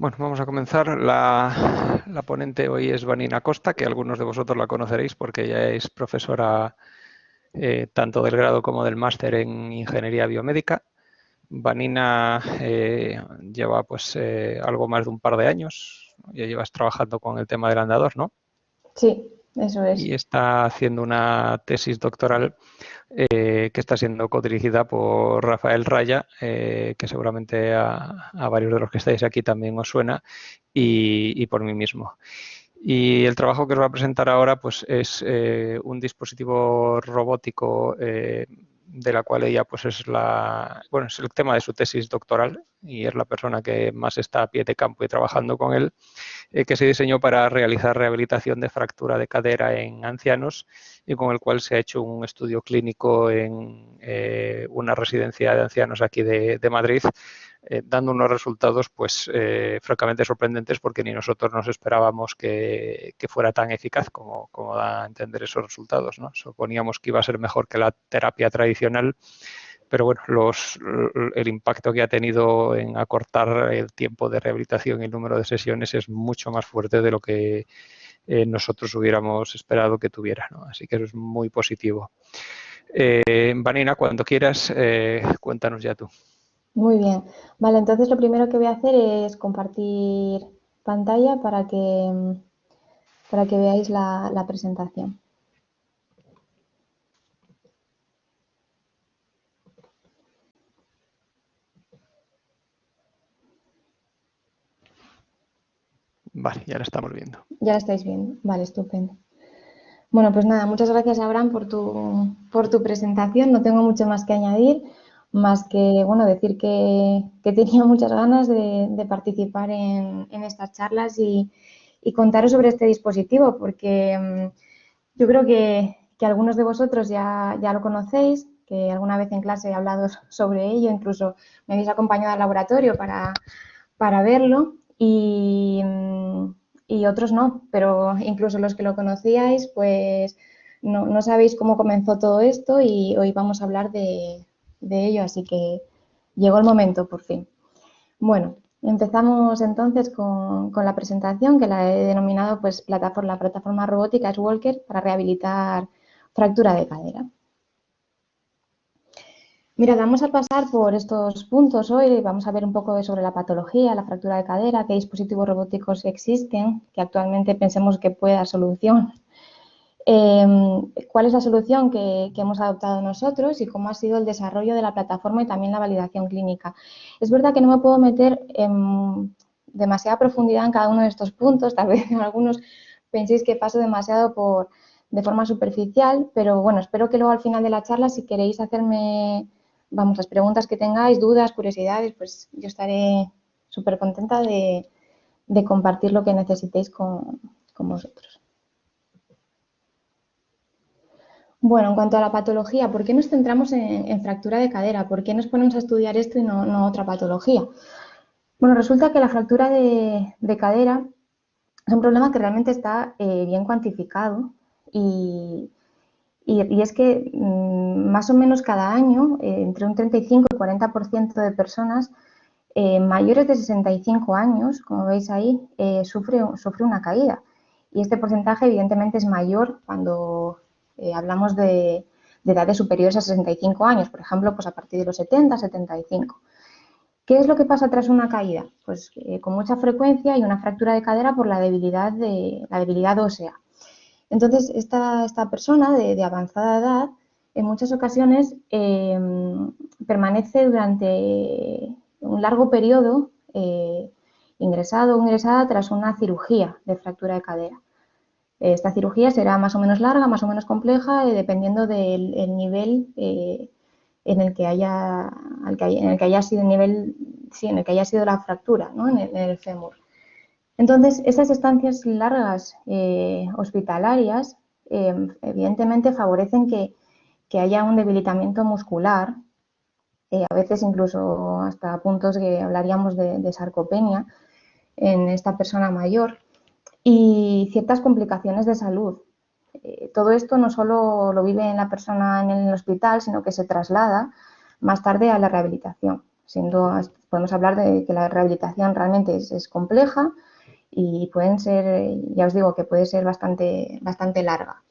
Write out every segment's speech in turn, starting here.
Bueno, vamos a comenzar. La ponente hoy es Vanina Costa, que algunos de vosotros la conoceréis porque ella es profesora tanto del grado como del máster en Ingeniería Biomédica. Vanina lleva algo más de un par de años. Ya llevas trabajando con el tema del andador, ¿no? Sí, eso es. Y está haciendo una tesis doctoral que está siendo codirigida por Rafael Raya, que seguramente a varios de los que estáis aquí también os suena, y por mí mismo. Y el trabajo que os va a presentar ahora pues, es un dispositivo robótico de la cual ella pues, es el tema de su tesis doctoral y es la persona que más está a pie de campo y trabajando con él, que se diseñó para realizar rehabilitación de fractura de cadera en ancianos y con el cual se ha hecho un estudio clínico en una residencia de ancianos aquí de Madrid, dando unos resultados francamente sorprendentes porque ni nosotros nos esperábamos que fuera tan eficaz como da a entender esos resultados, ¿no? Suponíamos que iba a ser mejor que la terapia tradicional, pero bueno, el impacto que ha tenido en acortar el tiempo de rehabilitación y el número de sesiones es mucho más fuerte de lo que nosotros hubiéramos esperado que tuviera, ¿no? Así que eso es muy positivo. Vanina, cuando quieras, cuéntanos ya tú. Muy bien. Vale, entonces lo primero que voy a hacer es compartir pantalla para que veáis la presentación. Vale, ya la estamos viendo. Ya la estáis viendo. Vale, estupendo. Bueno, pues nada, muchas gracias, Abraham, por tu presentación. No tengo mucho más que añadir, más que, bueno, decir que tenía muchas ganas de participar en estas charlas y contaros sobre este dispositivo, porque yo creo que algunos de vosotros ya lo conocéis, que alguna vez en clase he hablado sobre ello, incluso me habéis acompañado al laboratorio para verlo y otros no, pero incluso los que lo conocíais, pues no sabéis cómo comenzó todo esto y hoy vamos a hablar de ello, así que llegó el momento por fin. Bueno, empezamos entonces con la presentación, que la he denominado pues la plataforma robótica S-Walker para rehabilitar fractura de cadera. Mira, vamos a pasar por estos puntos hoy, vamos a ver un poco sobre la patología, la fractura de cadera, qué dispositivos robóticos existen, que actualmente pensemos que puede dar solución. ¿Cuál es la solución que hemos adoptado nosotros y cómo ha sido el desarrollo de la plataforma y también la validación clínica? Es verdad que no me puedo meter en demasiada profundidad en cada uno de estos puntos, tal vez en algunos penséis que paso demasiado de forma superficial, pero bueno, espero que luego al final de la charla, si queréis hacerme, las preguntas que tengáis, dudas, curiosidades, pues yo estaré súper contenta de compartir lo que necesitéis con vosotros. Bueno, en cuanto a la patología, ¿por qué nos centramos en fractura de cadera? ¿Por qué nos ponemos a estudiar esto y no otra patología? Bueno, resulta que la fractura de cadera es un problema que realmente está bien cuantificado y es que más o menos cada año entre un 35 y 40% de personas mayores de 65 años, como veis ahí, sufre una caída. Y este porcentaje evidentemente es mayor cuando hablamos de edades superiores a 65 años, por ejemplo, pues a partir de los 70, 75. ¿Qué es lo que pasa tras una caída? Pues con mucha frecuencia hay una fractura de cadera por la debilidad ósea. Entonces, esta persona de avanzada edad, en muchas ocasiones permanece durante un largo periodo ingresado o ingresada tras una cirugía de fractura de cadera. Esta cirugía será más o menos larga, más o menos compleja, dependiendo del nivel en el que haya sido en el que haya sido la fractura, ¿no? en el fémur. Entonces, esas estancias largas hospitalarias evidentemente favorecen que haya un debilitamiento muscular, a veces incluso hasta puntos que hablaríamos de sarcopenia en esta persona mayor, y ciertas complicaciones de salud. Todo esto no solo lo vive la persona en el hospital, sino que se traslada más tarde a la rehabilitación. podemos hablar de que la rehabilitación realmente es compleja y pueden ser, ya os digo, que puede ser bastante larga.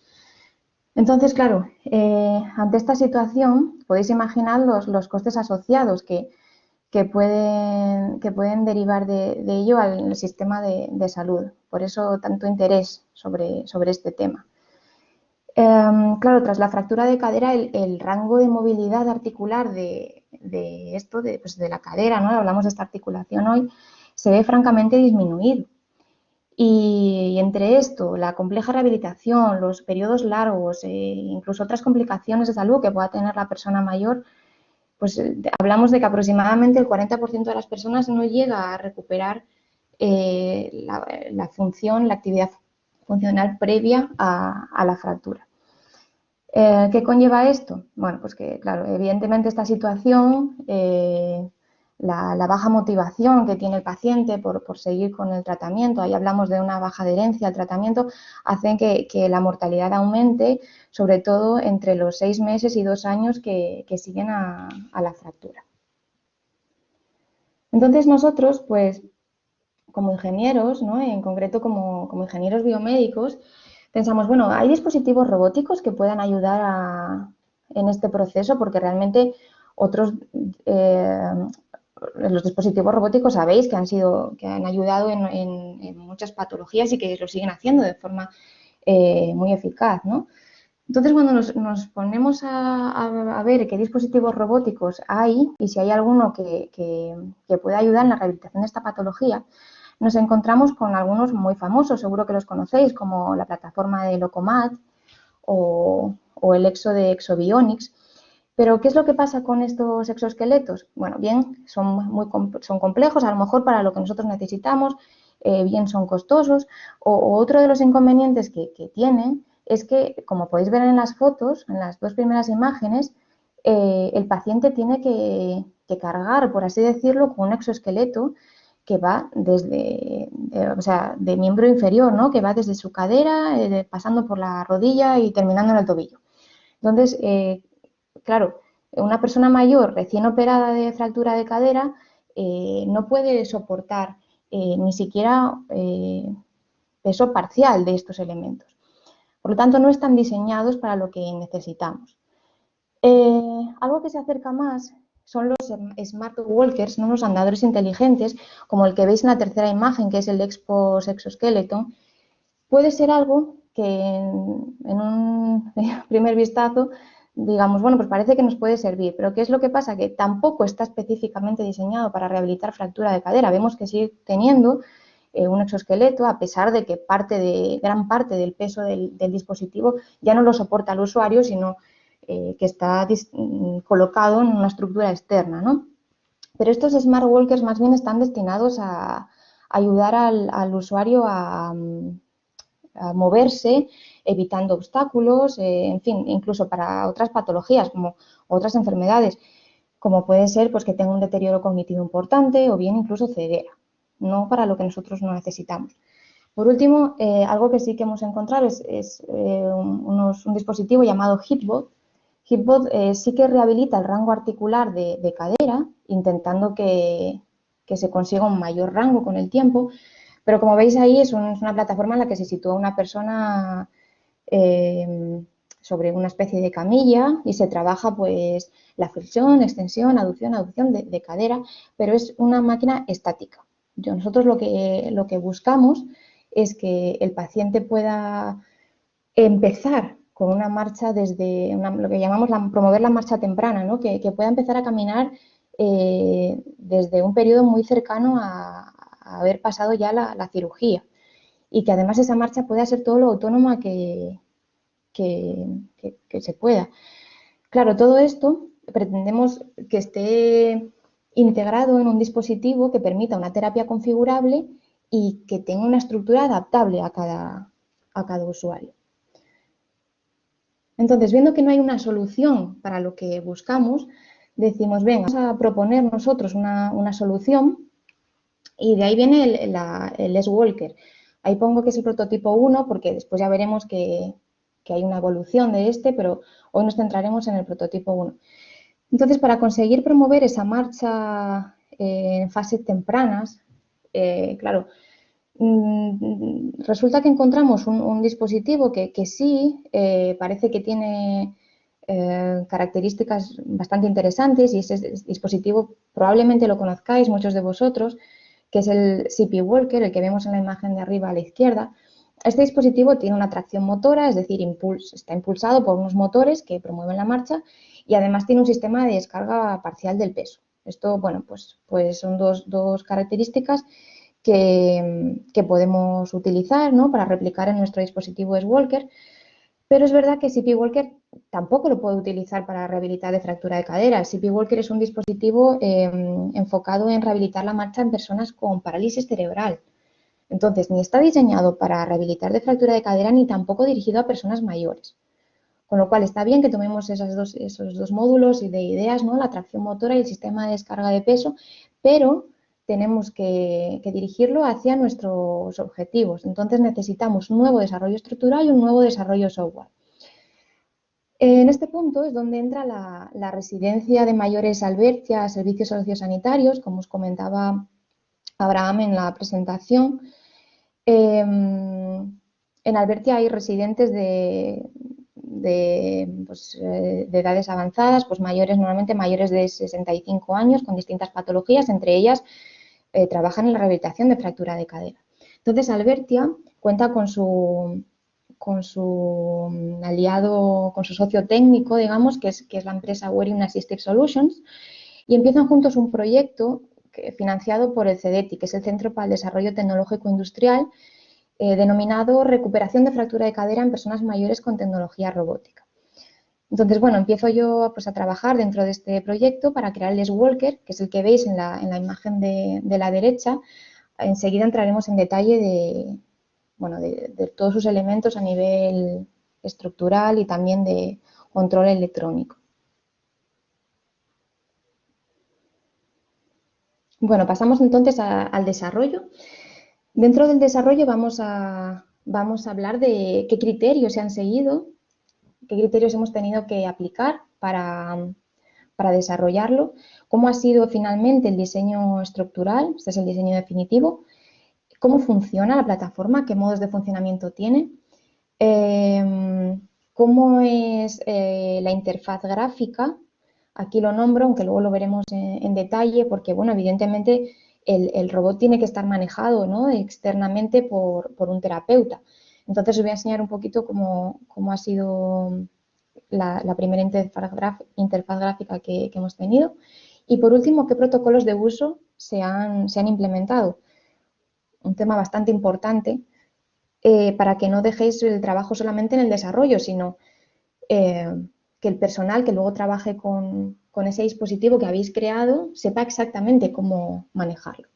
Entonces, claro, ante esta situación podéis imaginar los costes asociados que pueden derivar de ello al sistema de salud. Por eso tanto interés sobre este tema. Claro, tras la fractura de cadera, el rango de movilidad articular de la cadera, ¿no? Hablamos de esta articulación hoy, se ve francamente disminuido. Y entre esto, la compleja rehabilitación, los periodos largos, incluso otras complicaciones de salud que pueda tener la persona mayor, pues hablamos de que aproximadamente el 40% de las personas no llega a recuperar la función, la actividad funcional previa a la fractura. ¿Qué conlleva esto? Bueno, pues que, claro, evidentemente esta situación, la baja motivación que tiene el paciente por seguir con el tratamiento, ahí hablamos de una baja adherencia al tratamiento, hacen que la mortalidad aumente, sobre todo entre los 6 meses y 2 años que siguen a la fractura. Entonces nosotros, pues, como ingenieros, ¿no? En concreto como ingenieros biomédicos, pensamos, bueno, ¿hay dispositivos robóticos que puedan ayudar en este proceso? Porque realmente los dispositivos robóticos sabéis que han ayudado en muchas patologías y que lo siguen haciendo de forma muy eficaz, ¿no? Entonces, cuando nos ponemos a ver qué dispositivos robóticos hay y si hay alguno que pueda ayudar en la rehabilitación de esta patología, nos encontramos con algunos muy famosos, seguro que los conocéis, como la plataforma de Locomat o el Exo de Exobionics. Pero, ¿qué es lo que pasa con estos exoesqueletos? Bueno, bien, son complejos, a lo mejor para lo que nosotros necesitamos, bien son costosos, o otro de los inconvenientes que tienen es que, como podéis ver en las fotos, en las 2 primeras imágenes, el paciente tiene que cargar, por así decirlo, con un exoesqueleto que va desde, de miembro inferior, ¿no? Que va desde su cadera, pasando por la rodilla y terminando en el tobillo. Entonces, claro, una persona mayor recién operada de fractura de cadera no puede soportar ni siquiera peso parcial de estos elementos. Por lo tanto, no están diseñados para lo que necesitamos. Algo que se acerca más son los Smart Walkers, ¿no? Los andadores inteligentes, como el que veis en la tercera imagen, que es el Expos Exoskeleton. Puede ser algo que en un primer vistazo digamos, bueno, pues parece que nos puede servir, pero ¿qué es lo que pasa? Que tampoco está específicamente diseñado para rehabilitar fractura de cadera. Vemos que sigue teniendo un exoesqueleto, a pesar de que gran parte del peso del dispositivo ya no lo soporta el usuario, sino que está colocado en una estructura externa, ¿no? Pero estos Smart Walkers más bien están destinados a ayudar al usuario a moverse, evitando obstáculos, en fin, incluso para otras patologías, como otras enfermedades, como puede ser pues, que tenga un deterioro cognitivo importante o bien incluso ceguera, no para lo que nosotros no necesitamos. Por último, algo que sí que hemos encontrado es un dispositivo llamado HipBot. HipBot sí que rehabilita el rango articular de cadera, intentando que se consiga un mayor rango con el tiempo, pero como veis ahí es una plataforma en la que se sitúa una persona sobre una especie de camilla y se trabaja pues la flexión, extensión, aducción de cadera, pero es una máquina estática. Nosotros lo que buscamos es que el paciente pueda empezar con una marcha desde lo que llamamos promover la marcha temprana, ¿no? Que pueda empezar a caminar desde un periodo muy cercano a haber pasado ya la cirugía y que además esa marcha pueda ser todo lo autónoma que se pueda. Claro, todo esto pretendemos que esté integrado en un dispositivo que permita una terapia configurable y que tenga una estructura adaptable a cada usuario. Entonces, viendo que no hay una solución para lo que buscamos, decimos, venga, vamos a proponer nosotros una solución y de ahí viene el S-Walker. Ahí pongo que es el prototipo 1 porque después ya veremos que hay una evolución de este, pero hoy nos centraremos en el prototipo 1. Entonces, para conseguir promover esa marcha en fases tempranas, claro, resulta que encontramos un dispositivo que sí parece que tiene características bastante interesantes, y ese dispositivo probablemente lo conozcáis muchos de vosotros, que es el CP Walker, el que vemos en la imagen de arriba a la izquierda. Este dispositivo tiene una tracción motora, es decir, está impulsado por unos motores que promueven la marcha, y además tiene un sistema de descarga parcial del peso. Esto, bueno, pues son dos características que podemos utilizar, ¿no?, para replicar en nuestro dispositivo S-Walker, pero es verdad que CP Walker tampoco lo puede utilizar para rehabilitar de fractura de cadera. El CP Walker es un dispositivo enfocado en rehabilitar la marcha en personas con parálisis cerebral. Entonces, ni está diseñado para rehabilitar de fractura de cadera, ni tampoco dirigido a personas mayores. Con lo cual, está bien que tomemos esos dos módulos de ideas, ¿no?, la tracción motora y el sistema de descarga de peso, pero tenemos que dirigirlo hacia nuestros objetivos. Entonces, necesitamos un nuevo desarrollo estructural y un nuevo desarrollo software. En este punto es donde entra la residencia de mayores Albertia, servicios sociosanitarios, como os comentaba Abraham en la presentación. En Albertia hay residentes de edades avanzadas, pues normalmente mayores de 65 años, con distintas patologías, entre ellas trabajan en la rehabilitación de fractura de cadera. Entonces, Albertia cuenta con su aliado, con su socio técnico, digamos, que es la empresa Wearing Assistive Solutions, y empiezan juntos un proyecto financiado por el CEDETI, que es el Centro para el Desarrollo Tecnológico Industrial, denominado Recuperación de Fractura de Cadera en Personas Mayores con Tecnología Robótica. Entonces, bueno, empiezo yo pues a trabajar dentro de este proyecto para crear el S-Walker, que es el que veis en la imagen de la derecha. Enseguida entraremos en detalle de todos sus elementos a nivel estructural y también de control electrónico. Bueno, pasamos entonces al desarrollo. Dentro del desarrollo vamos a hablar de qué criterios se han seguido, qué criterios hemos tenido que aplicar para desarrollarlo, cómo ha sido finalmente el diseño estructural, este es el diseño definitivo, cómo funciona la plataforma, qué modos de funcionamiento tiene, cómo es la interfaz gráfica. Aquí lo nombro, aunque luego lo veremos en detalle, porque, bueno, evidentemente el robot tiene que estar manejado, ¿no?, externamente por un terapeuta. Entonces, os voy a enseñar un poquito cómo ha sido la primera interfaz gráfica que hemos tenido. Y, por último, qué protocolos de uso se han implementado. Un tema bastante importante para que no dejéis el trabajo solamente en el desarrollo, sino que el personal que luego trabaje con ese dispositivo que habéis creado sepa exactamente cómo manejarlo.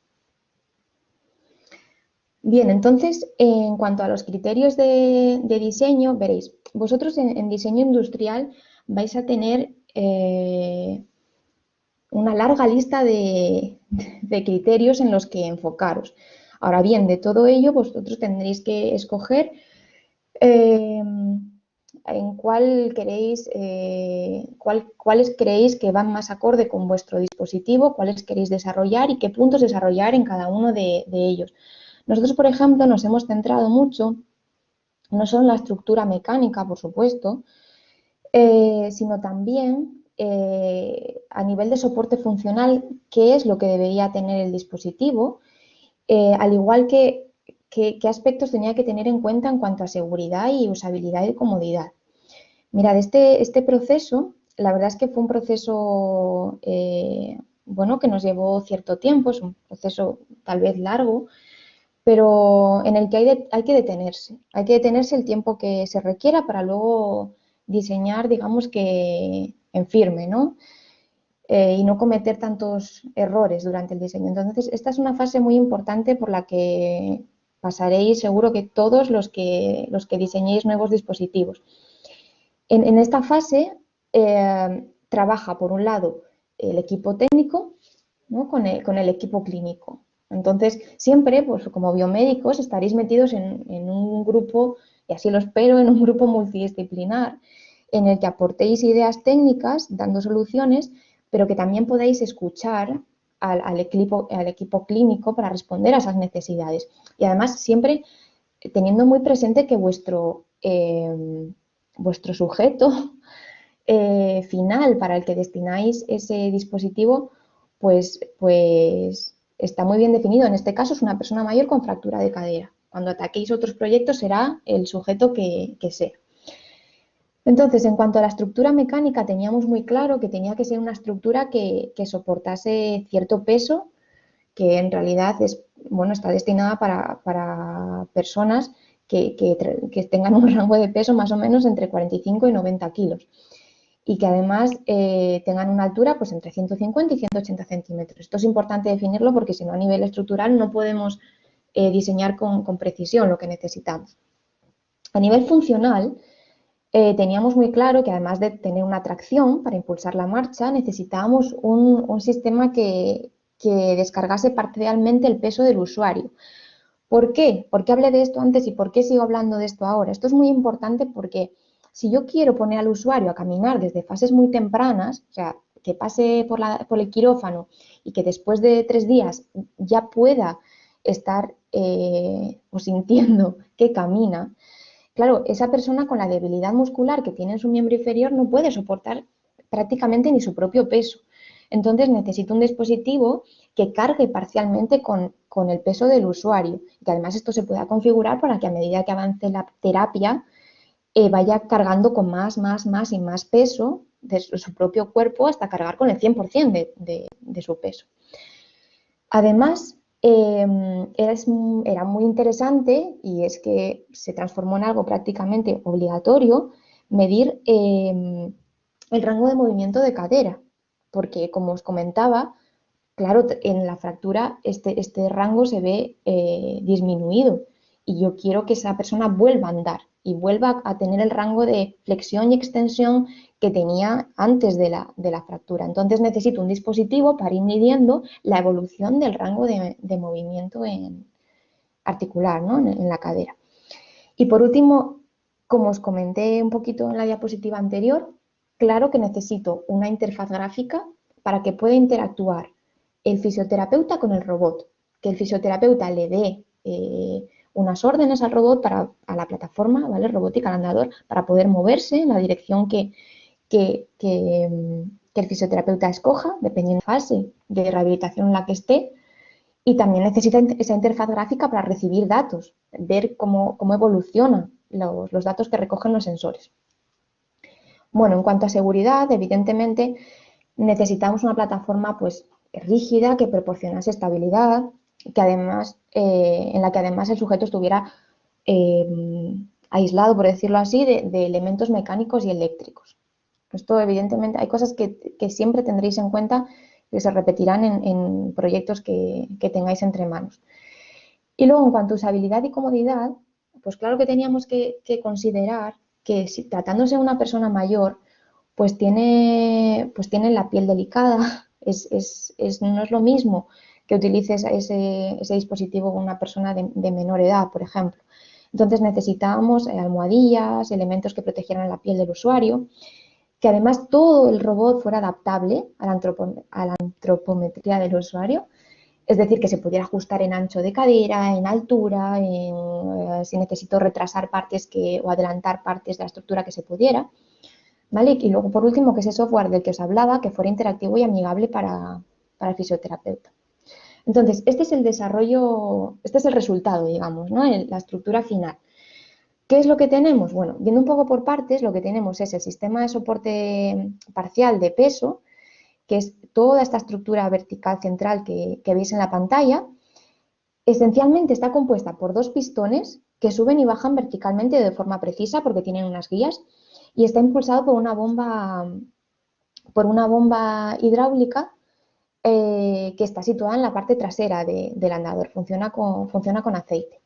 Bien, entonces, en cuanto a los criterios de diseño, veréis, vosotros en diseño industrial vais a tener una larga lista de criterios en los que enfocaros. Ahora bien, de todo ello, vosotros tendréis que escoger en cuáles creéis que van más acorde con vuestro dispositivo, cuáles queréis desarrollar y qué puntos desarrollar en cada uno de ellos. Nosotros, por ejemplo, nos hemos centrado mucho, no solo en la estructura mecánica, por supuesto, sino también a nivel de soporte funcional, qué es lo que debería tener el dispositivo, al igual que qué aspectos tenía que tener en cuenta en cuanto a seguridad y usabilidad y comodidad. Mirad, este proceso, la verdad es que fue un proceso bueno, que nos llevó cierto tiempo, es un proceso tal vez largo, pero en el que hay que detenerse el tiempo que se requiera para luego diseñar, digamos que en firme, ¿no? Y no cometer tantos errores durante el diseño. Entonces, esta es una fase muy importante por la que pasaréis seguro que todos los que diseñéis nuevos dispositivos. En esta fase trabaja, por un lado, el equipo técnico, ¿no?, con el equipo clínico. Entonces, siempre, pues como biomédicos, estaréis metidos en un grupo, y así lo espero, en un grupo multidisciplinar, en el que aportéis ideas técnicas dando soluciones, pero que también podáis escuchar al equipo clínico para responder a esas necesidades. Y además siempre teniendo muy presente que vuestro sujeto final para el que destináis ese dispositivo, pues está muy bien definido. En este caso es una persona mayor con fractura de cadera. Cuando ataquéis otros proyectos será el sujeto que sea. Entonces, en cuanto a la estructura mecánica, teníamos muy claro que tenía que ser una estructura que soportase cierto peso, que en realidad está destinada para personas que tengan un rango de peso más o menos entre 45 y 90 kilos y que además tengan una altura pues entre 150 y 180 centímetros. Esto es importante definirlo porque si no a nivel estructural no podemos diseñar con precisión lo que necesitamos. A nivel funcional, teníamos muy claro que además de tener una tracción para impulsar la marcha, necesitábamos un sistema que descargase parcialmente el peso del usuario. ¿Por qué? ¿Por qué hablé de esto antes y por qué sigo hablando de esto ahora? Esto es muy importante porque si yo quiero poner al usuario a caminar desde fases muy tempranas, o sea, que pase por el quirófano y que después de 3 días ya pueda estar sintiendo que camina, claro, esa persona con la debilidad muscular que tiene en su miembro inferior no puede soportar prácticamente ni su propio peso. Entonces necesita un dispositivo que cargue parcialmente con el peso del usuario. Y que además esto se pueda configurar para que a medida que avance la terapia vaya cargando con más y más peso de su propio cuerpo hasta cargar con el 100% de su peso. Además, era muy interesante y es que se transformó en algo prácticamente obligatorio medir el rango de movimiento de cadera, porque como os comentaba, claro, en la fractura este rango se ve disminuido y yo quiero que esa persona vuelva a andar y vuelva a tener el rango de flexión y extensión que tenía antes de la fractura. Entonces necesito un dispositivo para ir midiendo la evolución del rango de movimiento articular, ¿no? en la cadera. Y por último, como os comenté un poquito en la diapositiva anterior, claro que necesito una interfaz gráfica para que pueda interactuar el fisioterapeuta con el robot, que el fisioterapeuta le dé unas órdenes al robot, a la plataforma, ¿vale? Robótica, al andador, para poder moverse en la dirección que el fisioterapeuta escoja, dependiendo de la fase de rehabilitación en la que esté, y también necesita esa interfaz gráfica para recibir datos, ver cómo evolucionan los datos que recogen los sensores. Bueno, en cuanto a seguridad, evidentemente necesitamos una plataforma pues rígida que proporcionase estabilidad, que además, en la que además el sujeto estuviera aislado, por decirlo así, de elementos mecánicos y eléctricos. Esto evidentemente hay cosas que siempre tendréis en cuenta que se repetirán en proyectos que tengáis entre manos. Y luego, en cuanto a usabilidad y comodidad, pues claro que teníamos que considerar que si tratándose de una persona mayor, pues tiene la piel delicada, no es lo mismo que utilices ese dispositivo con una persona de menor edad, por ejemplo. Entonces necesitábamos almohadillas, elementos que protegieran la piel del usuario, que además todo el robot fuera adaptable a la antropometría del usuario, es decir, que se pudiera ajustar en ancho de cadera, en altura, si necesito retrasar partes o adelantar partes de la estructura que se pudiera, ¿vale? Y luego, por último, que ese software del que os hablaba, que fuera interactivo y amigable para el fisioterapeuta. Entonces, este es el desarrollo, este es el resultado, digamos, ¿no? La estructura final. ¿Qué es lo que tenemos? Bueno, viendo un poco por partes, lo que tenemos es el sistema de soporte parcial de peso, que es toda esta estructura vertical central que veis en la pantalla. Esencialmente está compuesta por 2 pistones que suben y bajan verticalmente de forma precisa porque tienen unas guías y está impulsado por una bomba hidráulica que está situada en la parte trasera del andador, funciona con aceite.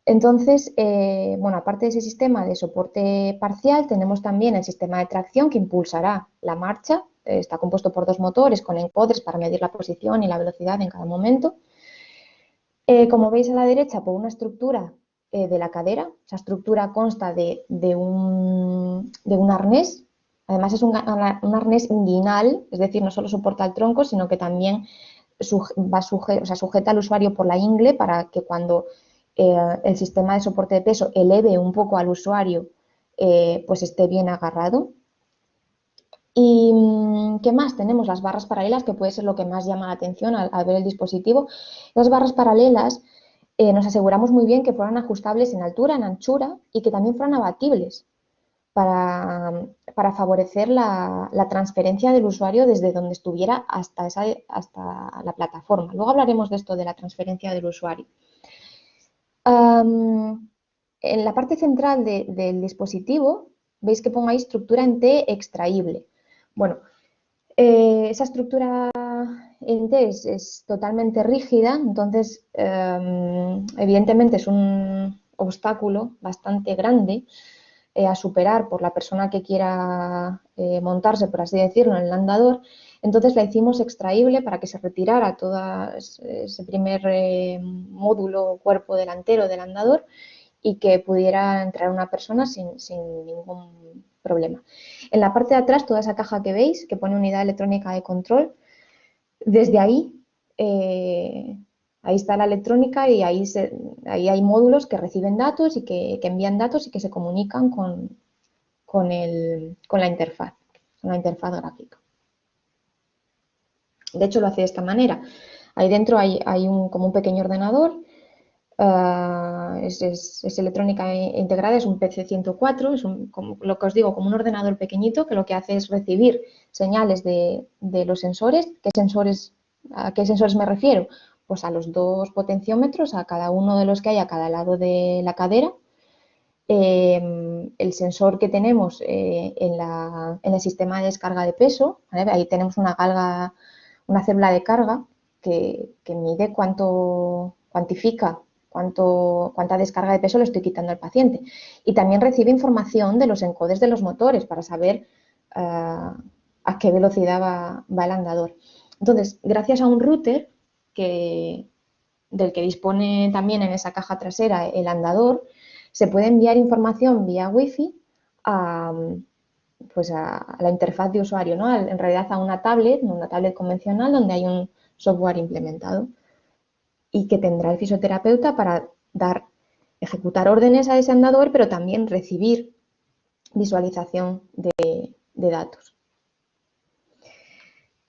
Entonces, bueno, aparte de ese sistema de soporte parcial, tenemos también el sistema de tracción que impulsará la marcha. Está compuesto por 2 motores con encoders para medir la posición y la velocidad en cada momento. Como veis a la derecha, por una estructura de la cadera. Esa estructura consta de un arnés. Además es un arnés inguinal, es decir, no solo soporta el tronco, sino que también sujeta al usuario por la ingle para que cuando el sistema de soporte de peso eleve un poco al usuario, pues esté bien agarrado. ¿Y qué más? Tenemos las barras paralelas, que puede ser lo que más llama la atención al ver el dispositivo. Las barras paralelas nos aseguramos muy bien que fueran ajustables en altura, en anchura y que también fueran abatibles para favorecer la transferencia del usuario desde donde estuviera hasta la plataforma. Luego hablaremos de esto, de la transferencia del usuario. En la parte central del dispositivo veis que pongo ahí estructura en T extraíble. Bueno, esa estructura en T es totalmente rígida, entonces evidentemente es un obstáculo bastante grande a superar por la persona que quiera montarse, por así decirlo, en el andador. Entonces la hicimos extraíble para que se retirara todo ese primer módulo, cuerpo delantero del andador, y que pudiera entrar una persona sin ningún problema. En la parte de atrás, toda esa caja que veis, que pone unidad electrónica de control, desde ahí, ahí está la electrónica y ahí hay módulos que reciben datos y que envían datos y que se comunican con la interfaz gráfica. De hecho, lo hace de esta manera. Ahí dentro hay como un pequeño ordenador. Es electrónica integrada, es un PC104, es como lo que os digo, como un ordenador pequeñito que lo que hace es recibir señales de los sensores. ¿A qué sensores me refiero? Pues a los 2 potenciómetros, a cada uno de los que hay a cada lado de la cadera. El sensor que tenemos en el sistema de descarga de peso, ¿vale? Ahí tenemos una célula de carga que mide cuantifica cuánta descarga de peso le estoy quitando al paciente. Y también recibe información de los encodes de los motores para saber a qué velocidad va el andador. Entonces, gracias a un router del que dispone también en esa caja trasera el andador, se puede enviar información vía Wi-Fi a la interfaz de usuario, ¿no? En realidad a una tablet convencional donde hay un software implementado y que tendrá el fisioterapeuta para ejecutar órdenes a ese andador, pero también recibir visualización de datos.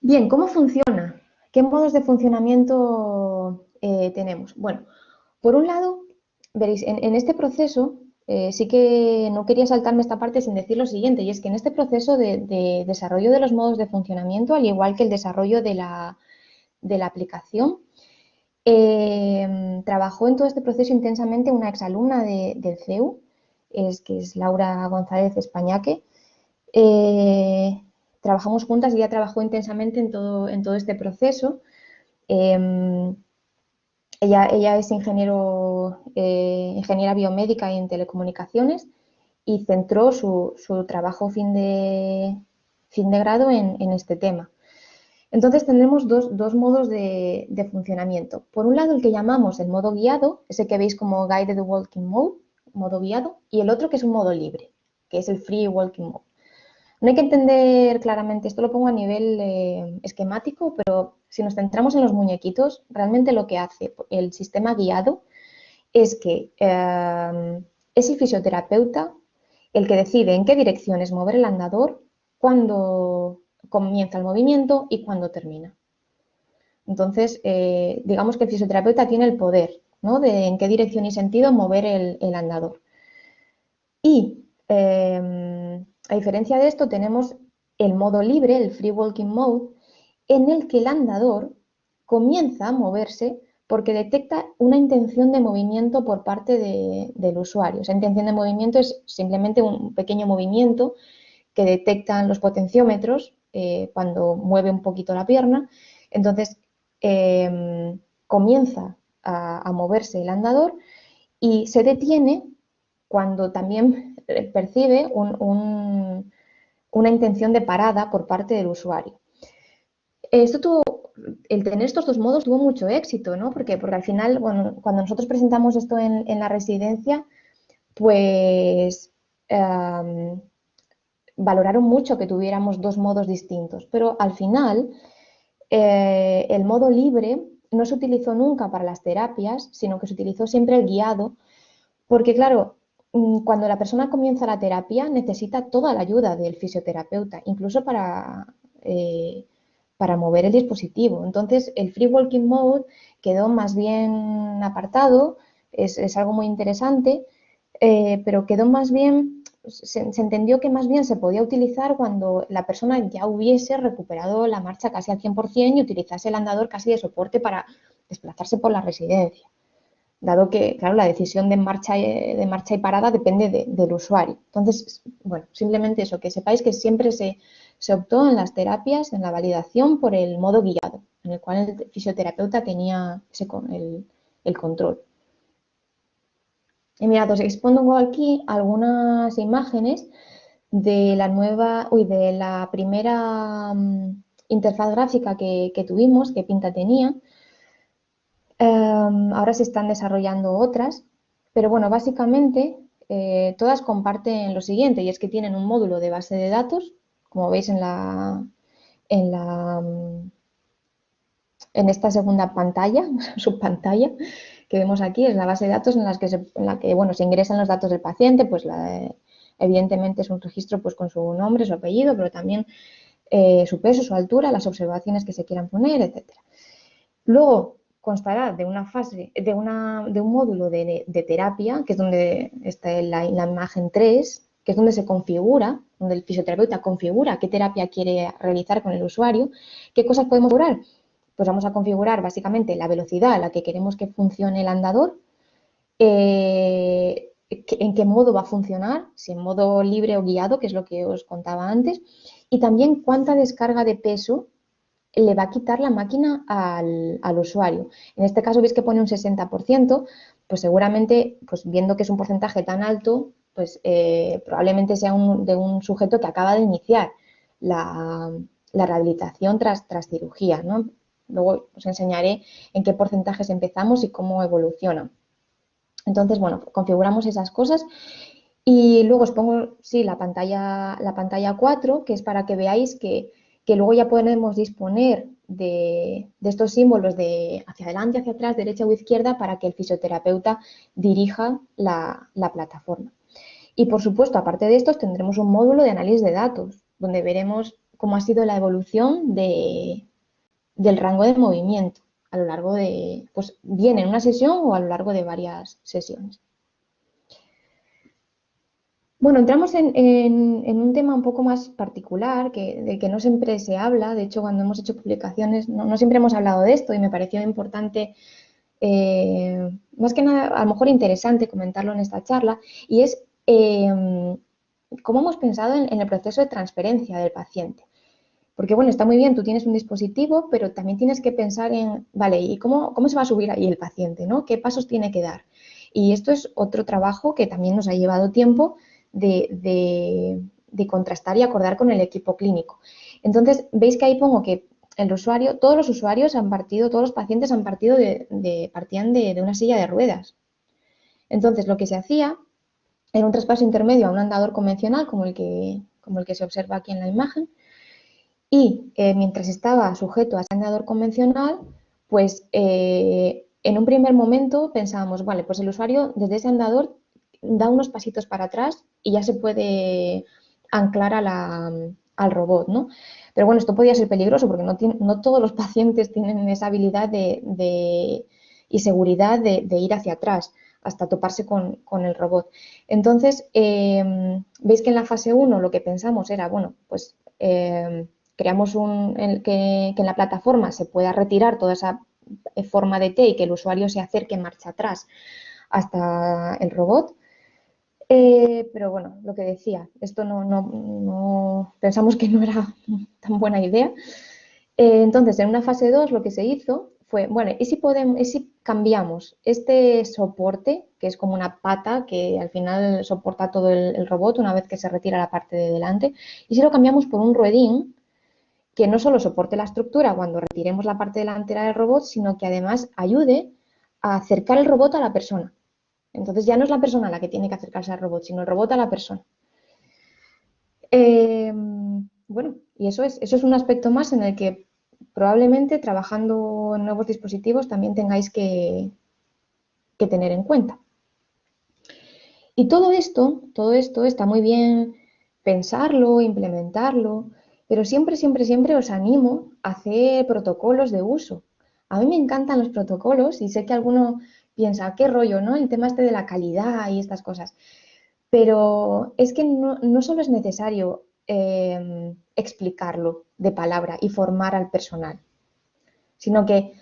Bien, ¿cómo funciona? ¿Qué modos de funcionamiento tenemos? Bueno, por un lado, veréis, en este proceso sí que no quería saltarme esta parte sin decir lo siguiente, y es que en este proceso de desarrollo de los modos de funcionamiento, al igual que el desarrollo de la aplicación, trabajó en todo este proceso intensamente una exalumna del CEU, que es Laura González Españaque. Trabajamos juntas y ella trabajó intensamente en todo este proceso. Ella es ingeniera biomédica y en telecomunicaciones y centró su trabajo fin de grado en este tema. Entonces tendremos dos modos de funcionamiento. Por un lado, el que llamamos el modo guiado, ese que veis como Guided Walking Mode, modo guiado, y el otro que es un modo libre, que es el Free Walking Mode. No hay que entender claramente, esto lo pongo a nivel esquemático, pero si nos centramos en los muñequitos, realmente lo que hace el sistema guiado es que es el fisioterapeuta el que decide en qué direcciones mover el andador, cuándo comienza el movimiento y cuándo termina. Entonces, digamos que el fisioterapeuta tiene el poder, ¿no?, de en qué dirección y sentido mover el andador. Y a diferencia de esto, tenemos el modo libre, el Free Walking Mode, en el que el andador comienza a moverse porque detecta una intención de movimiento por parte del usuario. Esa intención de movimiento es simplemente un pequeño movimiento que detectan los potenciómetros cuando mueve un poquito la pierna. Entonces, comienza a moverse el andador y se detiene cuando también percibe una intención de parada por parte del usuario. Esto tuvo el tener estos dos modos tuvo mucho éxito, ¿no? Porque al final, bueno, cuando nosotros presentamos esto en la residencia, pues valoraron mucho que tuviéramos dos modos distintos, pero al final el modo libre no se utilizó nunca para las terapias, sino que se utilizó siempre el guiado, porque claro, cuando la persona comienza la terapia necesita toda la ayuda del fisioterapeuta, incluso para mover el dispositivo. Entonces, el free walking mode quedó más bien apartado, es algo muy interesante, pero quedó más bien, se entendió que más bien se podía utilizar cuando la persona ya hubiese recuperado la marcha casi al 100% y utilizase el andador casi de soporte para desplazarse por la residencia, dado que, claro, la decisión de marcha y parada depende del usuario. Entonces, bueno, simplemente eso, que sepáis que siempre se optó en las terapias, en la validación, por el modo guiado, en el cual el fisioterapeuta tenía el control. Y mirad, os expongo aquí algunas imágenes de la primera interfaz gráfica que tuvimos, que Pinta tenía. Ahora se están desarrollando otras, pero bueno, básicamente todas comparten lo siguiente, y es que tienen un módulo de base de datos, como veis en esta segunda pantalla, subpantalla que vemos aquí, es la base de datos en la que bueno, se ingresan los datos del paciente, pues evidentemente es un registro pues, con su nombre, su apellido, pero también su peso, su altura, las observaciones que se quieran poner, etc. Luego constará de una fase, de un módulo de terapia, que es donde está la imagen 3, que es donde se configura, donde el fisioterapeuta configura qué terapia quiere realizar con el usuario. ¿Qué cosas podemos configurar? Pues vamos a configurar básicamente la velocidad a la que queremos que funcione el andador, en qué modo va a funcionar, si en modo libre o guiado, que es lo que os contaba antes, y también cuánta descarga de peso le va a quitar la máquina al usuario. En este caso veis que pone un 60%, pues seguramente, pues viendo que es un porcentaje tan alto, pues probablemente sea de un sujeto que acaba de iniciar la rehabilitación tras cirugía, ¿no? Luego os enseñaré en qué porcentajes empezamos y cómo evoluciona. Entonces, bueno, configuramos esas cosas y luego os pongo, sí, la pantalla 4, que es para que veáis que luego ya podemos disponer de estos símbolos de hacia adelante, hacia atrás, derecha o izquierda, para que el fisioterapeuta dirija la plataforma. Y, por supuesto, aparte de estos, tendremos un módulo de análisis de datos, donde veremos cómo ha sido la evolución del rango de movimiento a lo largo de, pues bien en una sesión o a lo largo de varias sesiones. Bueno, entramos en un tema un poco más particular, del que no siempre se habla. De hecho, cuando hemos hecho publicaciones no siempre hemos hablado de esto y me pareció importante, más que nada, a lo mejor interesante comentarlo en esta charla, y es cómo hemos pensado en el proceso de transferencia del paciente. Porque, bueno, está muy bien, tú tienes un dispositivo, pero también tienes que pensar en, vale, ¿y cómo se va a subir ahí el paciente, ¿no? ¿Qué pasos tiene que dar? Y esto es otro trabajo que también nos ha llevado tiempo de contrastar y acordar con el equipo clínico. Entonces, veis que ahí pongo que el usuario, todos los usuarios han partido, todos los pacientes han partido partían de una silla de ruedas. Entonces, lo que se hacía era un traspaso intermedio a un andador convencional, como el que se observa aquí en la imagen, y mientras estaba sujeto a ese andador convencional, pues en un primer momento pensábamos, vale, pues el usuario desde ese andador da unos pasitos para atrás y ya se puede anclar al robot, ¿no? Pero bueno, esto podía ser peligroso porque no todos los pacientes tienen esa habilidad y seguridad de ir hacia atrás hasta toparse con el robot. Entonces, veis que en la fase 1 lo que pensamos era, bueno, pues creamos que en la plataforma se pueda retirar toda esa forma de T y que el usuario se acerque en marcha atrás hasta el robot. Pero bueno, lo que decía, esto no pensamos que no era tan buena idea. Entonces, en una fase 2 lo que se hizo fue, bueno, ¿y si cambiamos este soporte, que es como una pata que al final soporta todo el robot una vez que se retira la parte de delante, y si lo cambiamos por un ruedín que no solo soporte la estructura cuando retiremos la parte delantera del robot, sino que además ayude a acercar el robot a la persona. Entonces ya no es la persona la que tiene que acercarse al robot, sino el robot a la persona. Bueno, y eso es un aspecto más en el que probablemente trabajando en nuevos dispositivos también tengáis que tener en cuenta. Y todo esto está muy bien pensarlo, implementarlo, pero siempre, siempre, siempre os animo a hacer protocolos de uso. A mí me encantan los protocolos y sé que alguno piensa, qué rollo, ¿no? El tema este de la calidad y estas cosas. Pero es que no solo es necesario explicarlo de palabra y formar al personal, sino que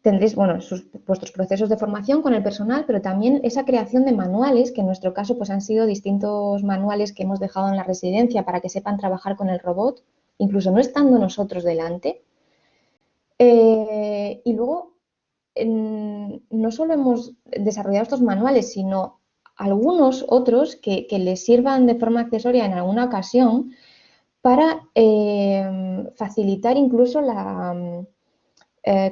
tendréis, bueno, vuestros procesos de formación con el personal, pero también esa creación de manuales, que en nuestro caso pues han sido distintos manuales que hemos dejado en la residencia para que sepan trabajar con el robot, incluso no estando nosotros delante. Y luego, no solo hemos desarrollado estos manuales, sino algunos otros que les sirvan de forma accesoria en alguna ocasión para facilitar incluso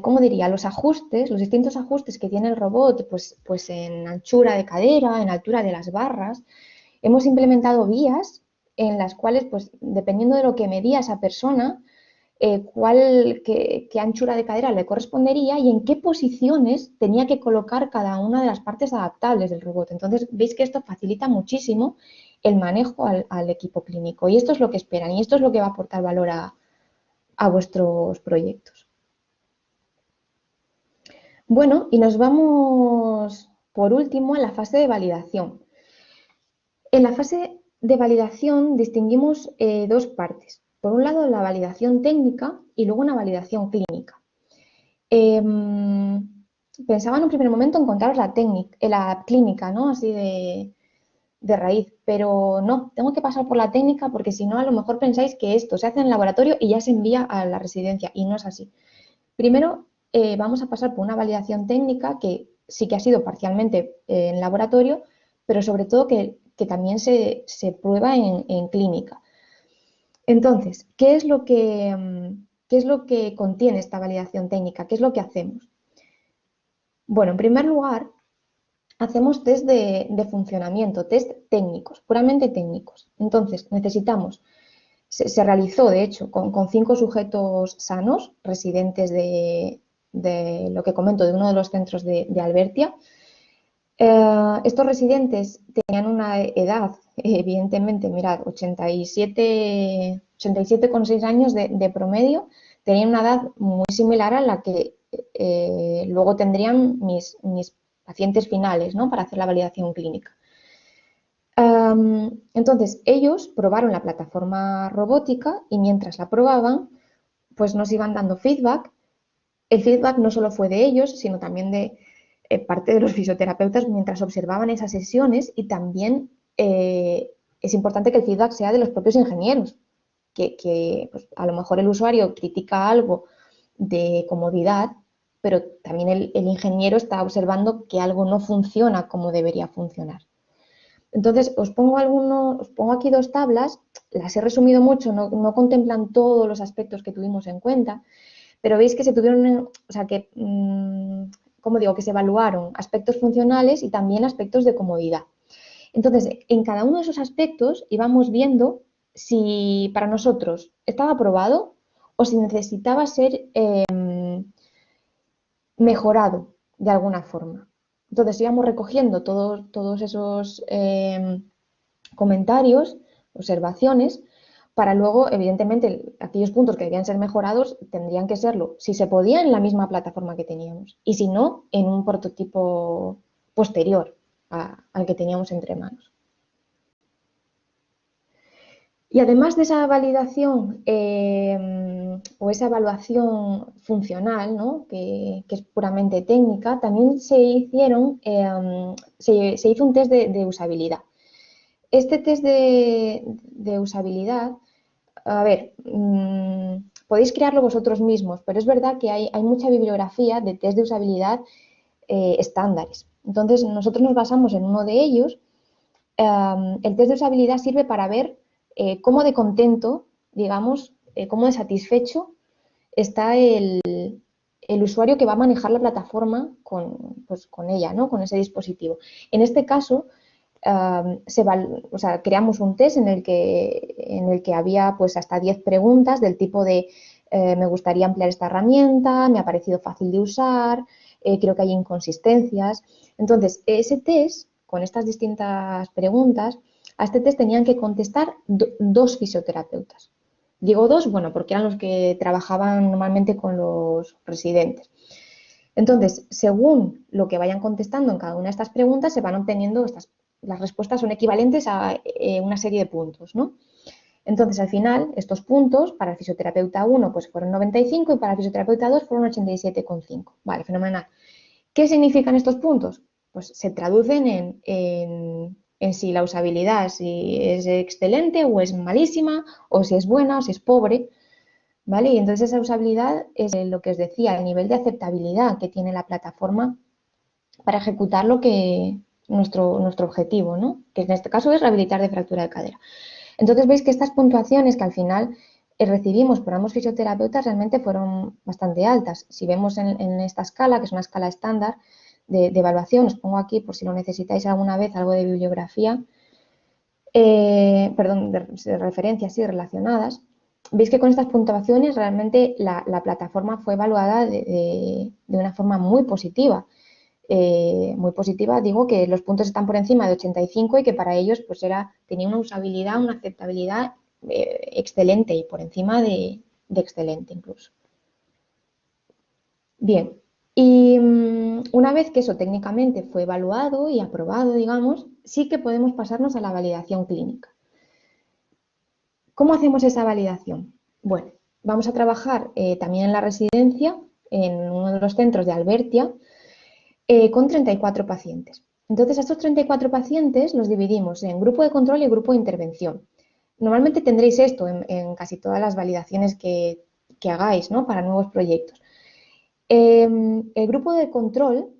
¿cómo diría? Los ajustes, los distintos ajustes que tiene el robot, pues en anchura de cadera, en altura de las barras. Hemos implementado vías en las cuales, pues dependiendo de lo que medía esa persona, qué anchura de cadera le correspondería y en qué posiciones tenía que colocar cada una de las partes adaptables del robot. Entonces, veis que esto facilita muchísimo el manejo al equipo clínico y esto es lo que esperan y esto es lo que va a aportar valor a vuestros proyectos. Bueno, y nos vamos por último a la fase de validación. En la fase de validación distinguimos dos partes. Por un lado, la validación técnica y luego una validación clínica. Pensaba en un primer momento en contaros la clínica, ¿no? Así de raíz, pero no, tengo que pasar por la técnica porque si no, a lo mejor pensáis que esto se hace en el laboratorio y ya se envía a la residencia y no es así. Primero, vamos a pasar por una validación técnica que sí que ha sido parcialmente en laboratorio, pero sobre todo que también se prueba en clínica. Entonces, ¿qué es lo que contiene esta validación técnica? ¿Qué es lo que hacemos? Bueno, en primer lugar, hacemos test de funcionamiento, test técnicos, puramente técnicos. Entonces, necesitamos, se realizó de hecho con 5 sujetos sanos, residentes de lo que comento, de uno de los centros de Albertia. Estos residentes tenían una edad, evidentemente, mirad, 87,6 años de promedio, tenían una edad muy similar a la que luego tendrían mis pacientes finales, ¿no? Para hacer la validación clínica. Entonces, ellos probaron la plataforma robótica y mientras la probaban, pues nos iban dando feedback. El feedback no solo fue de ellos, sino también de parte de los fisioterapeutas mientras observaban esas sesiones y también es importante que el feedback sea de los propios ingenieros, que pues, a lo mejor el usuario critica algo de comodidad, pero también el ingeniero está observando que algo no funciona como debería funcionar. Entonces, os pongo aquí 2 tablas, las he resumido mucho, no contemplan todos los aspectos que tuvimos en cuenta, pero veis que se tuvieron, o sea, que, como digo, que se evaluaron aspectos funcionales y también aspectos de comodidad. Entonces, en cada uno de esos aspectos íbamos viendo si para nosotros estaba aprobado o si necesitaba ser mejorado de alguna forma. Entonces íbamos recogiendo todos esos comentarios, observaciones, para luego, evidentemente, aquellos puntos que debían ser mejorados tendrían que serlo, si se podía, en la misma plataforma que teníamos y si no, en un prototipo posterior al que teníamos entre manos. Y además de esa validación o esa evaluación funcional, ¿no? que es puramente técnica, también se hizo un test de usabilidad. Este test de usabilidad, a ver, podéis crearlo vosotros mismos, pero es verdad que hay mucha bibliografía de test de usabilidad estándares. Entonces, nosotros nos basamos en uno de ellos. El test de usabilidad sirve para ver cómo de contento, digamos, cómo de satisfecho está el usuario que va a manejar la plataforma pues, con ella, ¿no? Con ese dispositivo. En este caso, creamos un test en el que había pues, hasta 10 preguntas del tipo de me gustaría ampliar esta herramienta, me ha parecido fácil de usar, creo que hay inconsistencias. Entonces, ese test, con estas distintas preguntas, a este test tenían que contestar dos fisioterapeutas. Digo dos, bueno, porque eran los que trabajaban normalmente con los residentes. Entonces, según lo que vayan contestando en cada una de estas preguntas, se van obteniendo las respuestas son equivalentes a una serie de puntos, ¿no? Entonces, al final, estos puntos para el fisioterapeuta 1 pues, fueron 95 y para el fisioterapeuta 2 fueron 87,5. Vale, fenomenal. ¿Qué significan estos puntos? Pues se traducen en si la usabilidad si es excelente o es malísima, o si es buena o si es pobre, ¿vale? Y entonces esa usabilidad es lo que os decía, el nivel de aceptabilidad que tiene la plataforma para ejecutar nuestro objetivo, ¿no? Que en este caso es rehabilitar de fractura de cadera. Entonces veis que estas puntuaciones que al final recibimos por ambos fisioterapeutas realmente fueron bastante altas. Si vemos en esta escala, que es una escala estándar de evaluación, os pongo aquí por si lo necesitáis alguna vez algo de bibliografía, de referencias y relacionadas, veis que con estas puntuaciones realmente la plataforma fue evaluada de una forma muy positiva. Muy positiva, digo que los puntos están por encima de 85 y que para ellos pues tenía una usabilidad, una aceptabilidad excelente y por encima de excelente incluso. Bien, y una vez que eso técnicamente fue evaluado y aprobado, digamos, sí que podemos pasarnos a la validación clínica. ¿Cómo hacemos esa validación? Bueno, vamos a trabajar también en la residencia, en uno de los centros de Albertia, con 34 pacientes. Entonces, a estos 34 pacientes los dividimos en grupo de control y grupo de intervención. Normalmente tendréis esto en casi todas las validaciones que hagáis, ¿no? Para nuevos proyectos. El grupo de control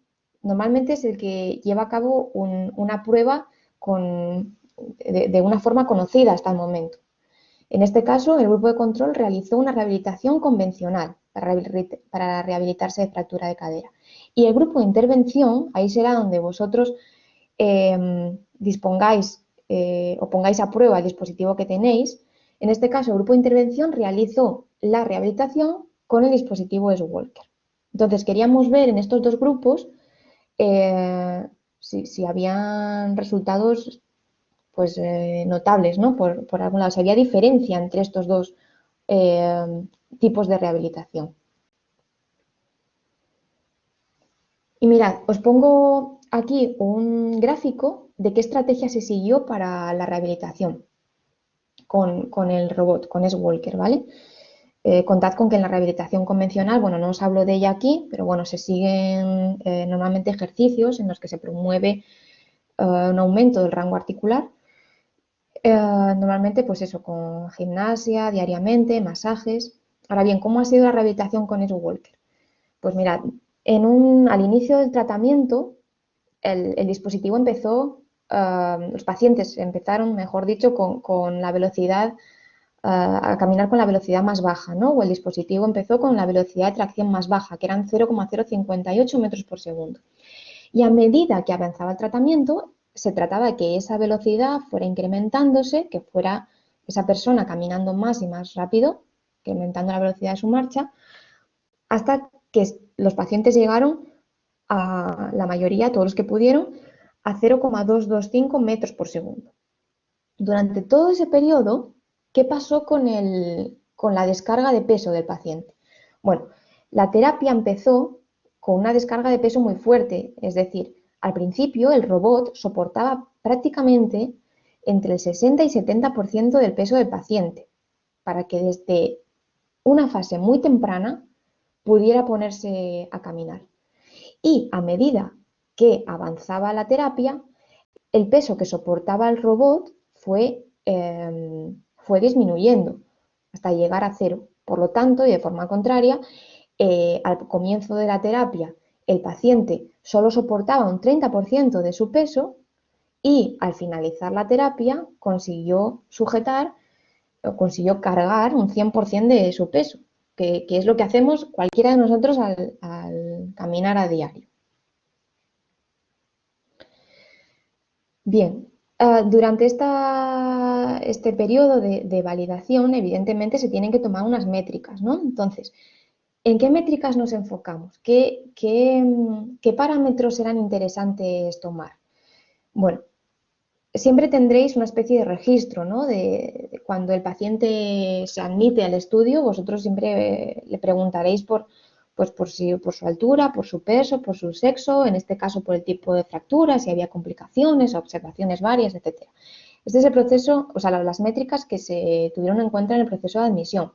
normalmente es el que lleva a cabo una prueba de una forma conocida hasta el momento. En este caso, el grupo de control realizó una rehabilitación convencional para rehabilitarse de fractura de cadera. Y el grupo de intervención, ahí será donde vosotros dispongáis o pongáis a prueba el dispositivo que tenéis. En este caso, el grupo de intervención realizó la rehabilitación con el dispositivo S-Walker. Entonces, queríamos ver en estos dos grupos si habían resultados pues, notables, ¿no? Por algún lado, si había diferencia entre estos dos tipos de rehabilitación. Y mirad, os pongo aquí un gráfico de qué estrategia se siguió para la rehabilitación con el robot, con S-Walker, ¿vale? Contad con que en la rehabilitación convencional, bueno, no os hablo de ella aquí, pero bueno, se siguen normalmente ejercicios en los que se promueve un aumento del rango articular. Normalmente, pues eso, con gimnasia diariamente, masajes. Ahora bien, ¿cómo ha sido la rehabilitación con S-Walker? Pues mirad, al inicio del tratamiento, el dispositivo empezó, los pacientes empezaron, mejor dicho, con la velocidad, a caminar con la velocidad más baja, ¿no? O el dispositivo empezó con la velocidad de tracción más baja, que eran 0,058 metros por segundo. Y a medida que avanzaba el tratamiento, se trataba de que esa velocidad fuera incrementándose, que fuera esa persona caminando más y más rápido, incrementando la velocidad de su marcha, hasta que los pacientes llegaron a la mayoría, todos los que pudieron, a 0,225 metros por segundo. Durante todo ese periodo, ¿qué pasó con la descarga de peso del paciente? Bueno, la terapia empezó con una descarga de peso muy fuerte, es decir, al principio el robot soportaba prácticamente entre el 60 y 70% del peso del paciente, para que desde una fase muy temprana pudiera ponerse a caminar. Y a medida que avanzaba la terapia, el peso que soportaba el robot fue disminuyendo hasta llegar a cero. Por lo tanto, y de forma contraria, al comienzo de la terapia, el paciente solo soportaba un 30% de su peso y al finalizar la terapia consiguió sujetar consiguió cargar un 100% de su peso, que es lo que hacemos cualquiera de nosotros al caminar a diario. Bien, durante este periodo de validación, evidentemente se tienen que tomar unas métricas, ¿no? Entonces, ¿en qué métricas nos enfocamos? ¿Qué parámetros serán interesantes tomar? Bueno, siempre tendréis una especie de registro, ¿no? De cuando el paciente se admite al estudio, vosotros siempre le preguntaréis pues por su altura, por su peso, por su sexo, en este caso por el tipo de fractura, si había complicaciones, observaciones varias, etc. Este es el proceso, o sea, las métricas que se tuvieron en cuenta en el proceso de admisión.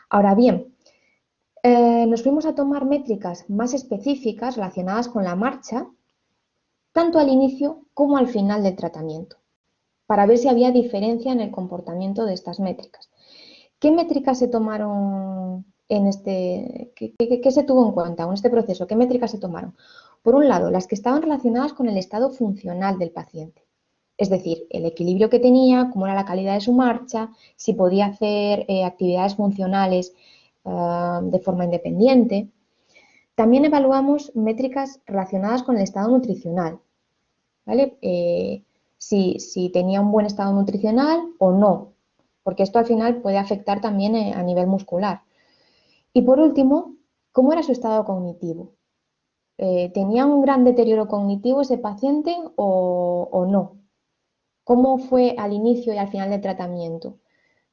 Ahora bien, nos fuimos a tomar métricas más específicas relacionadas con la marcha, tanto al inicio como al final del tratamiento, para ver si había diferencia en el comportamiento de estas métricas. ¿Qué métricas se tomaron qué se tuvo en cuenta en este proceso? ¿Qué métricas se tomaron? Por un lado, las que estaban relacionadas con el estado funcional del paciente, es decir, el equilibrio que tenía, cómo era la calidad de su marcha, si podía hacer actividades funcionales de forma independiente. También evaluamos métricas relacionadas con el estado nutricional, ¿vale? Si tenía un buen estado nutricional o no, porque esto al final puede afectar también a nivel muscular. Y por último, ¿cómo era su estado cognitivo? ¿Tenía un gran deterioro cognitivo ese paciente o no? ¿Cómo fue al inicio y al final del tratamiento?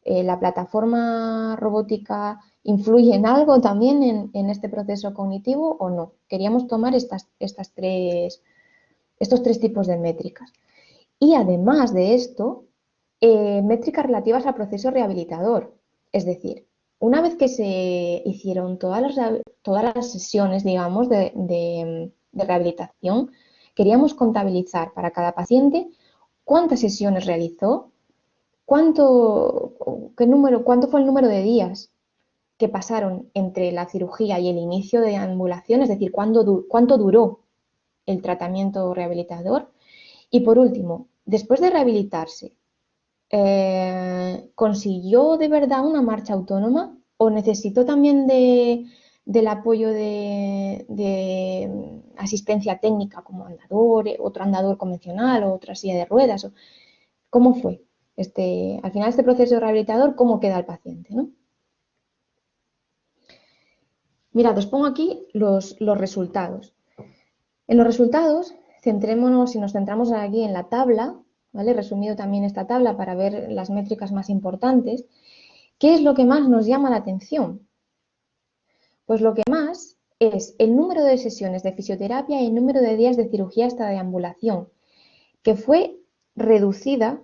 ¿La plataforma robótica influye en algo también en este proceso cognitivo o no? Queríamos tomar estos tres tipos de métricas. Y además de esto, métricas relativas al proceso rehabilitador. Es decir, una vez que se hicieron todas las sesiones, digamos, de rehabilitación, queríamos contabilizar para cada paciente cuántas sesiones realizó, cuánto fue el número de días que pasaron entre la cirugía y el inicio de ambulación, es decir, cuánto duró el tratamiento rehabilitador. Y por último, después de rehabilitarse, ¿consiguió de verdad una marcha autónoma o necesitó también del apoyo de asistencia técnica como andador, otro andador convencional o otra silla de ruedas? ¿Cómo fue? Al final este proceso rehabilitador, ¿cómo queda el paciente, ¿no? Mirad, os pongo aquí los resultados. En los resultados, centrémonos, si nos centramos aquí en la tabla, ¿vale? He resumido también esta tabla para ver las métricas más importantes. ¿Qué es lo que más nos llama la atención? Pues lo que más es el número de sesiones de fisioterapia y el número de días de cirugía hasta deambulación, que fue reducida.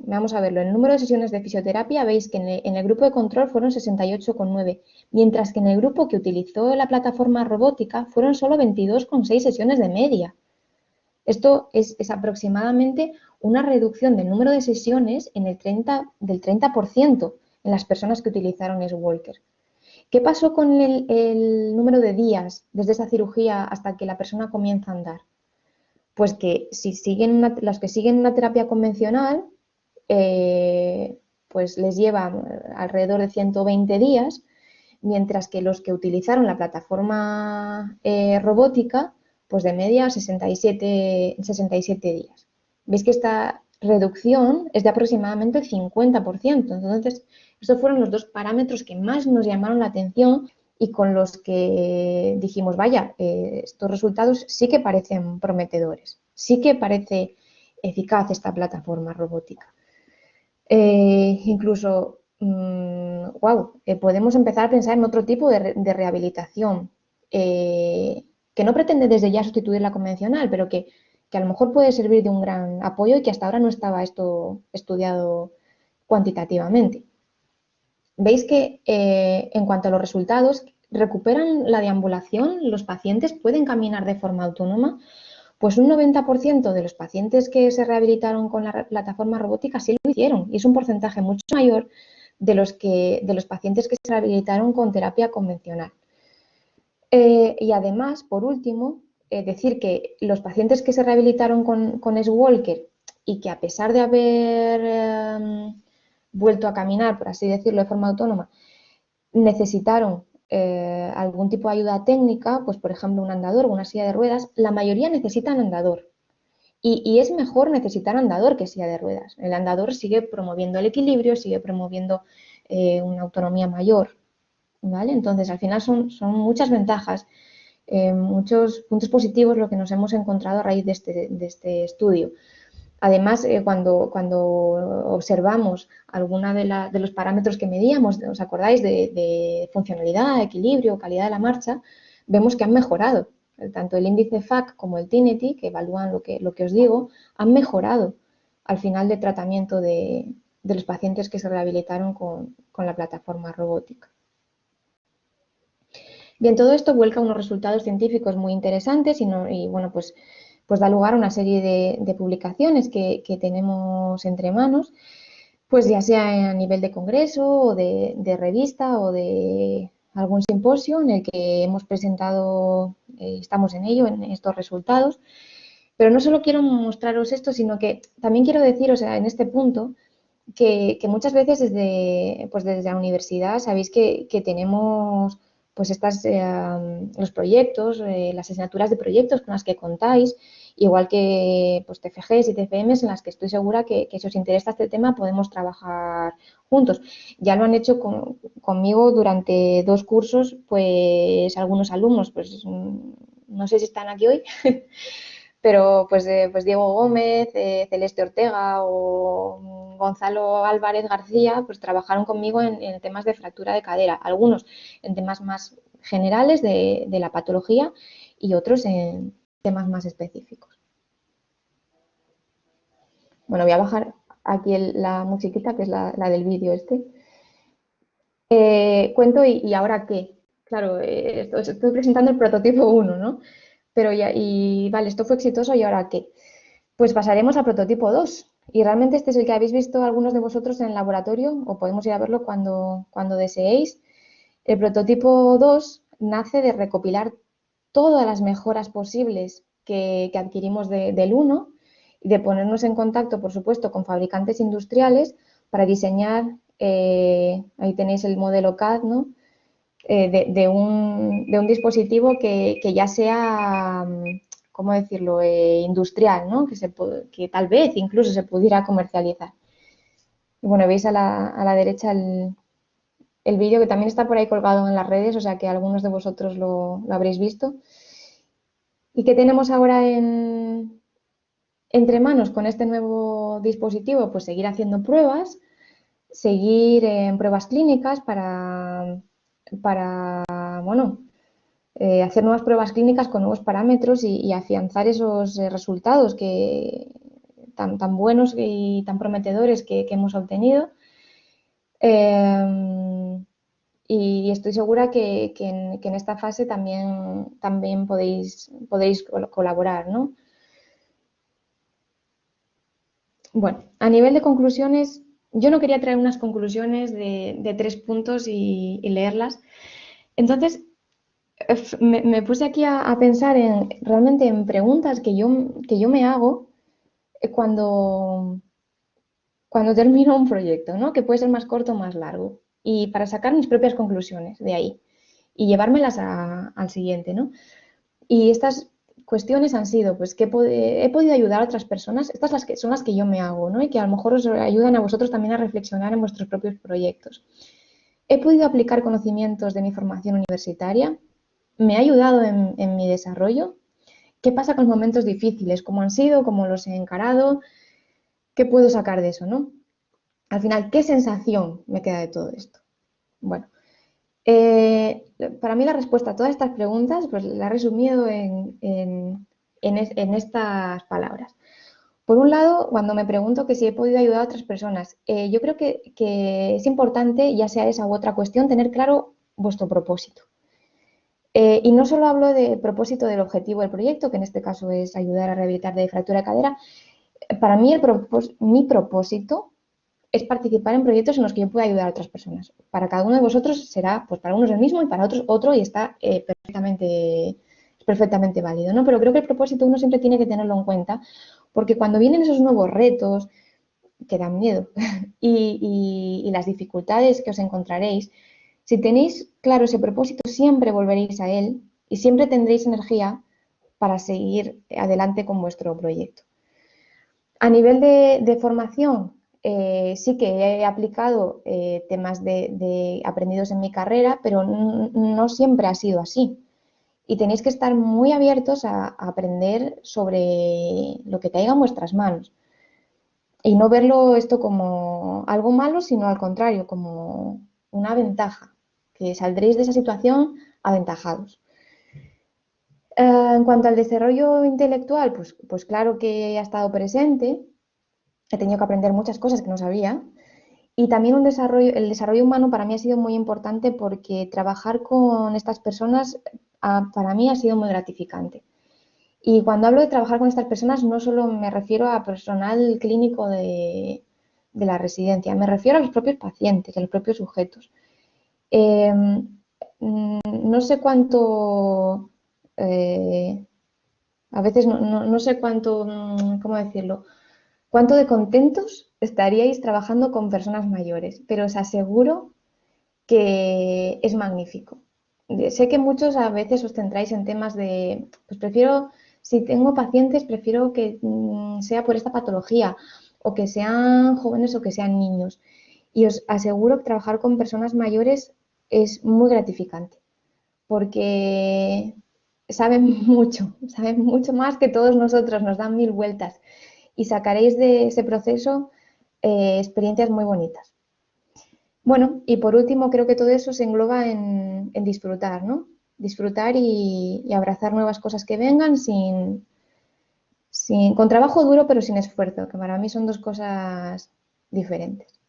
Vamos a verlo, el número de sesiones de fisioterapia, veis que en el grupo de control fueron 68,9, mientras que en el grupo que utilizó la plataforma robótica fueron solo 22,6 sesiones de media. Esto es aproximadamente una reducción del número de sesiones del 30% en las personas que utilizaron S-Walker. ¿Qué pasó con el número de días desde esa cirugía hasta que la persona comienza a andar? Pues que los que siguen una terapia convencional, pues les lleva alrededor de 120 días, mientras que los que utilizaron la plataforma robótica, pues de media 67 días. Veis que esta reducción es de aproximadamente el 50%. Entonces, estos fueron los dos parámetros que más nos llamaron la atención y con los que dijimos, vaya, estos resultados sí que parecen prometedores, sí que parece eficaz esta plataforma robótica. Incluso, podemos empezar a pensar en otro tipo de rehabilitación que no pretende desde ya sustituir la convencional, pero que a lo mejor puede servir de un gran apoyo y que hasta ahora no estaba esto estudiado cuantitativamente. Veis que en cuanto a los resultados, recuperan la deambulación, los pacientes pueden caminar de forma autónoma, pues un 90% de los pacientes que se rehabilitaron con la plataforma robótica sí lo hicieron, y es un porcentaje mucho mayor de los pacientes que se rehabilitaron con terapia convencional. Y además, por último, decir que los pacientes que se rehabilitaron con S-Walker y que a pesar de haber vuelto a caminar, por así decirlo, de forma autónoma, necesitaron algún tipo de ayuda técnica, pues por ejemplo un andador o una silla de ruedas, la mayoría necesitan andador. Y es mejor necesitar andador que silla de ruedas. El andador sigue promoviendo el equilibrio, sigue promoviendo una autonomía mayor, ¿vale? Entonces, al final son muchas ventajas, muchos puntos positivos lo que nos hemos encontrado a raíz de este estudio. Además, cuando observamos alguna de los parámetros que medíamos, ¿os acordáis? De funcionalidad, equilibrio, calidad de la marcha, vemos que han mejorado. Tanto el índice FAC como el TINETI, que evalúan lo que os digo, han mejorado al final del tratamiento de los pacientes que se rehabilitaron con la plataforma robótica. Bien, todo esto vuelca a unos resultados científicos muy interesantes y bueno, pues da lugar a una serie de publicaciones que tenemos entre manos, pues ya sea a nivel de congreso o de revista o de algún simposio en el que hemos presentado, estamos en ello, en estos resultados. Pero no solo quiero mostraros esto, sino que también quiero deciros en este punto que muchas veces desde la universidad sabéis que tenemos pues los proyectos, las asignaturas de proyectos con las que contáis, igual que pues, TFGs y TFMs en las que estoy segura que si os interesa este tema podemos trabajar juntos. Ya lo han hecho conmigo durante 2 cursos, pues algunos alumnos, pues no sé si están aquí hoy, pero pues Diego Gómez, Celeste Ortega o Gonzalo Álvarez García, pues trabajaron conmigo en temas de fractura de cadera, algunos en temas más generales de la patología y otros en temas más específicos. Bueno, voy a bajar aquí la musiquita, que es la del vídeo este. Cuento y ahora qué. Claro, estoy presentando el prototipo 1, ¿no? Pero vale, esto fue exitoso y ahora qué. Pues pasaremos al prototipo 2. Y realmente este es el que habéis visto algunos de vosotros en el laboratorio, o podemos ir a verlo cuando deseéis. El prototipo 2 nace de recopilar todas las mejoras posibles que adquirimos del 1 y de ponernos en contacto, por supuesto, con fabricantes industriales para diseñar, ahí tenéis el modelo CAD, ¿no? De un dispositivo que ya sea, ¿cómo decirlo?, industrial, ¿no? Que tal vez incluso se pudiera comercializar. Y bueno, veis a la derecha el vídeo que también está por ahí colgado en las redes, o sea que algunos de vosotros lo habréis visto. ¿Y qué tenemos ahora entre manos con este nuevo dispositivo? Pues seguir haciendo pruebas, seguir en pruebas clínicas para bueno, hacer nuevas pruebas clínicas con nuevos parámetros y afianzar esos resultados tan buenos y tan prometedores que hemos obtenido. Y estoy segura que en esta fase también podéis colaborar, ¿no? Bueno, a nivel de conclusiones, yo no quería traer unas conclusiones de 3 puntos y leerlas. Entonces, me puse aquí a pensar realmente en preguntas que yo me hago cuando termino un proyecto, ¿no? Que puede ser más corto o más largo. Y para sacar mis propias conclusiones de ahí y llevármelas al siguiente, ¿no? Y estas cuestiones han sido, pues, que he podido ayudar a otras personas. Estas son las que yo me hago, ¿no? Y que a lo mejor os ayudan a vosotros también a reflexionar en vuestros propios proyectos. He podido aplicar conocimientos de mi formación universitaria. Me ha ayudado en mi desarrollo. ¿Qué pasa con los momentos difíciles? ¿Cómo han sido? ¿Cómo los he encarado? ¿Qué puedo sacar de eso, no? Al final, ¿qué sensación me queda de todo esto? Bueno, para mí la respuesta a todas estas preguntas pues la he resumido en estas palabras. Por un lado, cuando me pregunto que si he podido ayudar a otras personas, yo creo que es importante, ya sea esa u otra cuestión, tener claro vuestro propósito. Y no solo hablo de propósito del objetivo del proyecto, que en este caso es ayudar a rehabilitar de fractura de cadera. Para mí, mi propósito es participar en proyectos en los que yo pueda ayudar a otras personas. Para cada uno de vosotros será, pues para unos el mismo y para otros otro y está perfectamente válido, ¿no? Pero creo que el propósito uno siempre tiene que tenerlo en cuenta porque cuando vienen esos nuevos retos, que dan miedo y las dificultades que os encontraréis, si tenéis claro ese propósito, siempre volveréis a él y siempre tendréis energía para seguir adelante con vuestro proyecto. A nivel de formación, sí que he aplicado temas aprendidos en mi carrera, pero no siempre ha sido así. Y tenéis que estar muy abiertos a aprender sobre lo que caiga en vuestras manos. Y no verlo esto como algo malo, sino al contrario, como una ventaja, que saldréis de esa situación aventajados. En cuanto al desarrollo intelectual, pues claro que ha estado presente, he tenido que aprender muchas cosas que no sabía. Y también el desarrollo humano para mí ha sido muy importante porque trabajar con estas personas para mí ha sido muy gratificante. Y cuando hablo de trabajar con estas personas no solo me refiero a personal clínico de la residencia, me refiero a los propios pacientes, a los propios sujetos. No sé cuánto, a veces no sé cuánto, ¿cómo decirlo? Cuánto de contentos estaríais trabajando con personas mayores, pero os aseguro que es magnífico. Sé que muchos a veces os centráis en temas de, pues prefiero, si tengo pacientes, prefiero que sea por esta patología, o que sean jóvenes o que sean niños. Y os aseguro que trabajar con personas mayores es muy gratificante, porque saben mucho más que todos nosotros, nos dan mil vueltas y sacaréis de ese proceso experiencias muy bonitas. Bueno, y por último, creo que todo eso se engloba en disfrutar, ¿no? Disfrutar y abrazar nuevas cosas que vengan con trabajo duro, pero sin esfuerzo, que para mí son dos cosas diferentes.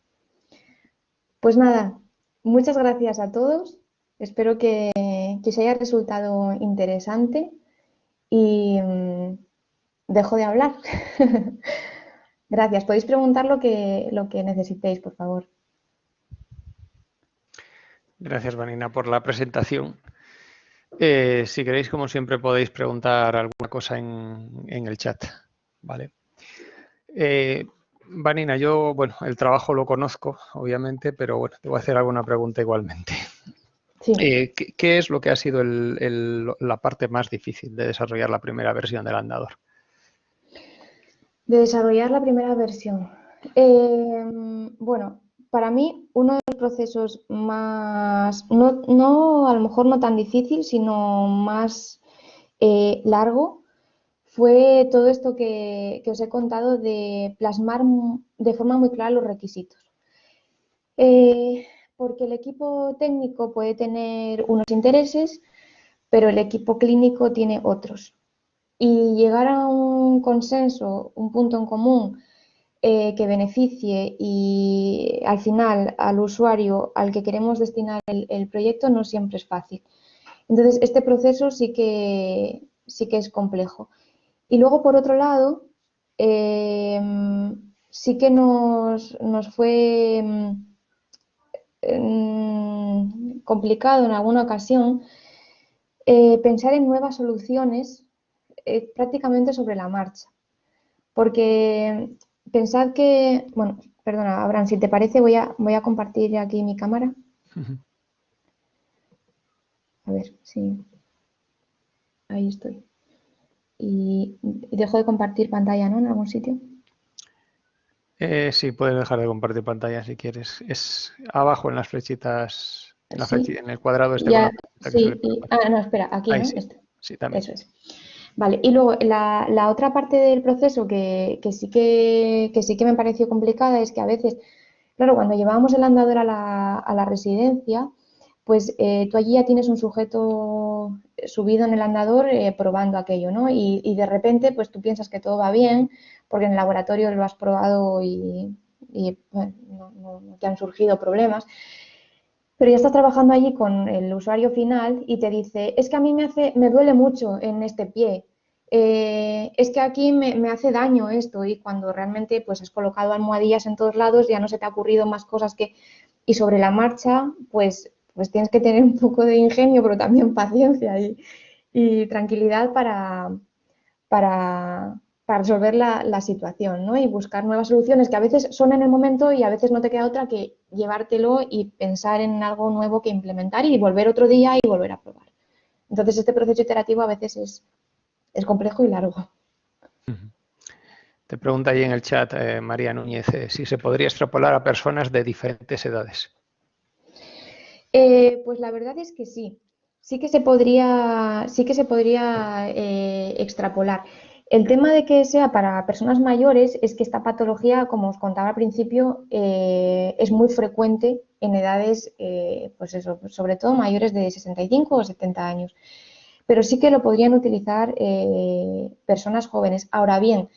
Pues nada, muchas gracias a todos. Espero que os haya resultado interesante y dejo de hablar. Gracias. Podéis preguntar lo que necesitéis, por favor. Gracias, Vanina, por la presentación. Si queréis, como siempre, podéis preguntar alguna cosa en el chat, ¿vale? Vanina, yo, bueno, el trabajo lo conozco, obviamente, pero bueno, te voy a hacer alguna pregunta igualmente. Sí. ¿Qué es lo que ha sido la parte más difícil de desarrollar la primera versión del andador? De desarrollar la primera versión. Bueno, para mí uno de los procesos más, no a lo mejor no tan difícil, sino más largo, fue todo esto que os he contado de plasmar de forma muy clara los requisitos. Porque el equipo técnico puede tener unos intereses, pero el equipo clínico tiene otros. Y llegar a un consenso, un punto en común que beneficie y al final al usuario al que queremos destinar el proyecto no siempre es fácil. Entonces, este proceso sí que es complejo. Y luego, por otro lado, sí que nos fue complicado en alguna ocasión pensar en nuevas soluciones prácticamente sobre la marcha. Porque pensad que, bueno, perdona, Abraham, si te parece voy a compartir aquí mi cámara. A ver, sí. Ahí estoy. Y dejo de compartir pantalla, ¿no? En algún sitio. Sí, puedes dejar de compartir pantalla si quieres. Es abajo en las flechitas, en el cuadrado este ya, con la flechita que sí. sale. No, espera, aquí, Ahí ¿no? sí, Este. sí, también. Eso es. Vale, y luego la otra parte del proceso que sí que me pareció complicada es que a veces, claro, cuando llevábamos el andador a la residencia, pues tú allí ya tienes un sujeto subido en el andador probando aquello, ¿no? Y de repente, pues tú piensas que todo va bien, porque en el laboratorio lo has probado y bueno, no te han surgido problemas. Pero ya estás trabajando allí con el usuario final y te dice, es que a mí me duele mucho en este pie, es que aquí me hace daño esto, y cuando realmente pues has colocado almohadillas en todos lados, ya no se te ha ocurrido más cosas que... Y sobre la marcha, pues tienes que tener un poco de ingenio, pero también paciencia y tranquilidad para para resolver la situación, ¿no? Y buscar nuevas soluciones que a veces son en el momento y a veces no te queda otra que llevártelo y pensar en algo nuevo que implementar y volver otro día y volver a probar. Entonces, este proceso iterativo a veces es complejo y largo. Te pregunta ahí en el chat María Núñez si se podría extrapolar a personas de diferentes edades. Pues la verdad es que sí. Sí que se podría extrapolar. El tema de que sea para personas mayores es que esta patología, como os contaba al principio, es muy frecuente en edades, pues eso, sobre todo mayores de 65 o 70 años. Pero sí que lo podrían utilizar personas jóvenes. Ahora bien,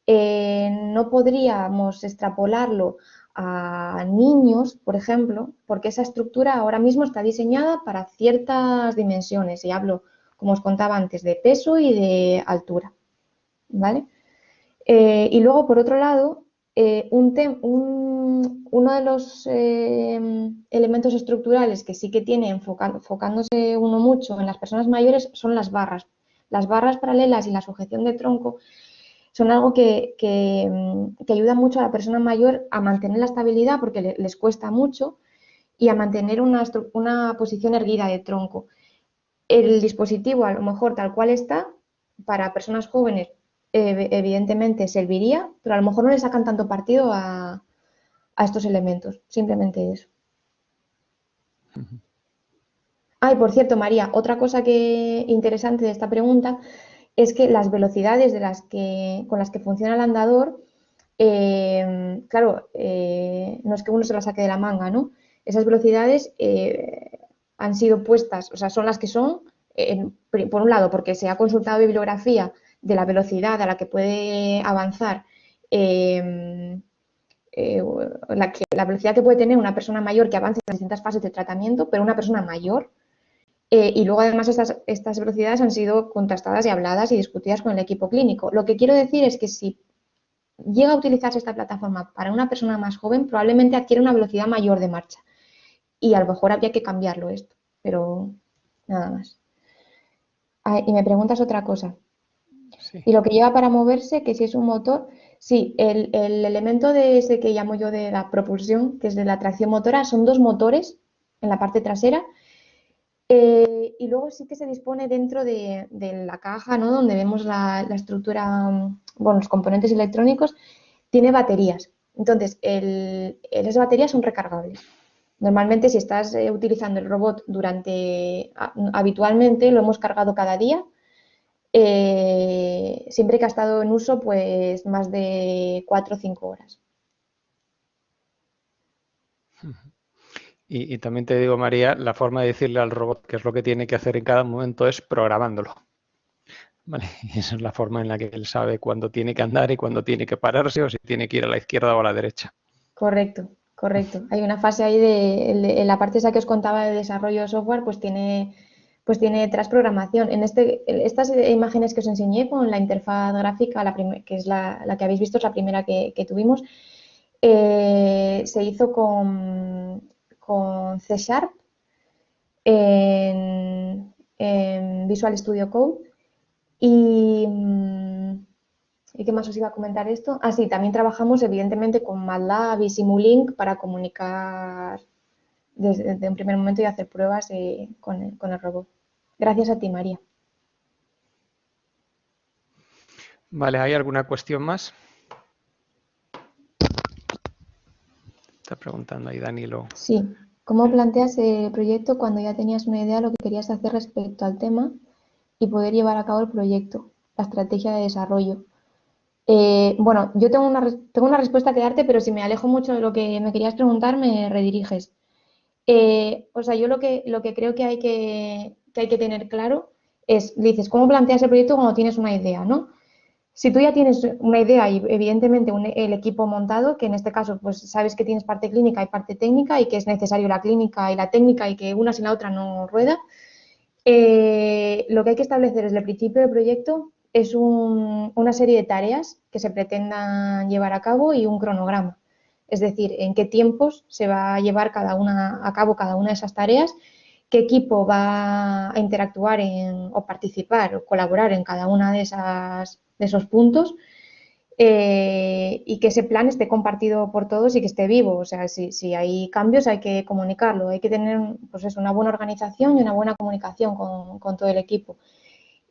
no podríamos extrapolarlo a niños, por ejemplo, porque esa estructura ahora mismo está diseñada para ciertas dimensiones, y hablo, como os contaba antes, de peso y de altura, ¿vale? Y luego, por otro lado, uno de los elementos estructurales que sí que tiene enfocándose uno mucho en las personas mayores son las barras. Las barras paralelas y la sujeción de tronco son algo que ayuda mucho a la persona mayor a mantener la estabilidad porque les cuesta mucho y a mantener una posición erguida de tronco. El dispositivo, a lo mejor tal cual está, para personas jóvenes evidentemente serviría, pero a lo mejor no le sacan tanto partido a estos elementos, simplemente eso. Ah, y por cierto, María, otra cosa interesante de esta pregunta es que las velocidades con las que funciona el andador, claro, no es que uno se las saque de la manga, ¿no? Esas velocidades han sido puestas, o sea, son las que son, por un lado, porque se ha consultado bibliografía de la velocidad a la que puede avanzar, la velocidad que puede tener una persona mayor que avance en las distintas fases de tratamiento, pero una persona mayor. Y luego, además, estas velocidades han sido contrastadas y habladas y discutidas con el equipo clínico. Lo que quiero decir es que si llega a utilizarse esta plataforma para una persona más joven, probablemente adquiere una velocidad mayor de marcha. Y a lo mejor habría que cambiarlo esto, pero nada más. Ah, y me preguntas otra cosa. Sí. Y lo que lleva para moverse, que si es un motor, sí, el elemento de ese que llamo yo de la propulsión, que es de la tracción motora, son dos motores en la parte trasera. Y luego sí que se dispone dentro de la caja, ¿no? Donde vemos la estructura, bueno, los componentes electrónicos, tiene baterías. Entonces, esas baterías son recargables. Normalmente, si estás utilizando el robot habitualmente, lo hemos cargado cada día. Siempre que ha estado en uso, pues más de 4 o 5 horas. Y también te digo, María, la forma de decirle al robot qué es lo que tiene que hacer en cada momento es programándolo. ¿Vale? Y esa es la forma en la que él sabe cuándo tiene que andar y cuándo tiene que pararse o si tiene que ir a la izquierda o a la derecha. Correcto, correcto. Hay una fase ahí en la parte esa que os contaba de desarrollo de software, pues tiene detrás programación. Estas imágenes que os enseñé con la interfaz gráfica, que es la que habéis visto, es la primera que tuvimos, se hizo con C Sharp en Visual Studio Code. ¿Y qué más os iba a comentar esto? Ah, sí, también trabajamos evidentemente con MATLAB y Simulink para comunicar desde un primer momento y hacer pruebas con el robot. Gracias a ti, María. Vale, ¿hay alguna cuestión más? Está preguntando ahí Danilo. Sí. ¿Cómo planteas el proyecto cuando ya tenías una idea de lo que querías hacer respecto al tema y poder llevar a cabo el proyecto, la estrategia de desarrollo? Bueno, yo tengo una respuesta que darte, pero si me alejo mucho de lo que me querías preguntar, me rediriges. O sea, yo lo que creo que hay que tener claro es, dices, ¿cómo planteas el proyecto cuando tienes una idea, ¿no? Si tú ya tienes una idea y evidentemente el equipo montado, que en este caso pues sabes que tienes parte clínica y parte técnica y que es necesario la clínica y la técnica y que una sin la otra no rueda, lo que hay que establecer desde el principio del proyecto es una serie de tareas que se pretendan llevar a cabo y un cronograma. Es decir, en qué tiempos se va a llevar a cabo cada una de esas tareas, qué equipo va a interactuar o participar o colaborar en cada una de esos puntos y que ese plan esté compartido por todos y que esté vivo. O sea, si hay cambios hay que comunicarlo, hay que tener pues eso, una buena organización y una buena comunicación con todo el equipo.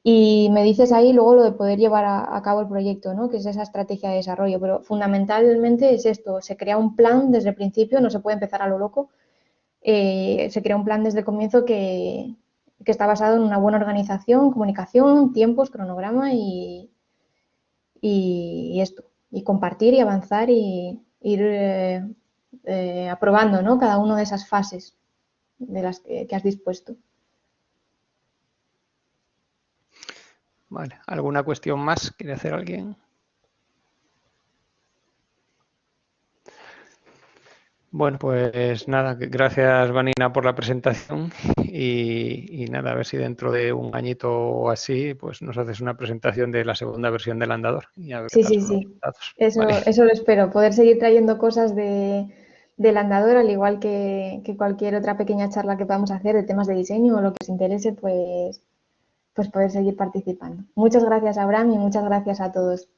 Y me dices ahí luego lo de poder llevar a cabo el proyecto, ¿no? Que es esa estrategia de desarrollo, pero fundamentalmente es esto, se crea un plan desde el principio, no se puede empezar a lo loco, se crea un plan desde el comienzo que está basado en una buena organización, comunicación, tiempos, cronograma y esto, y compartir y avanzar y ir aprobando, ¿no? Cada una de esas fases de las que has dispuesto. Vale. ¿Alguna cuestión más? ¿Quiere hacer alguien? Bueno, pues nada, gracias Vanina por la presentación y nada, a ver si dentro de un añito o así, pues nos haces una presentación de la segunda versión del andador y a ver qué Sí, tal sí, son los sí. resultados. Eso, Vale, eso lo espero, poder seguir trayendo cosas del andador, al igual que cualquier otra pequeña charla que podamos hacer de temas de diseño o lo que os interese, pues poder seguir participando. Muchas gracias, Abraham, y muchas gracias a todos.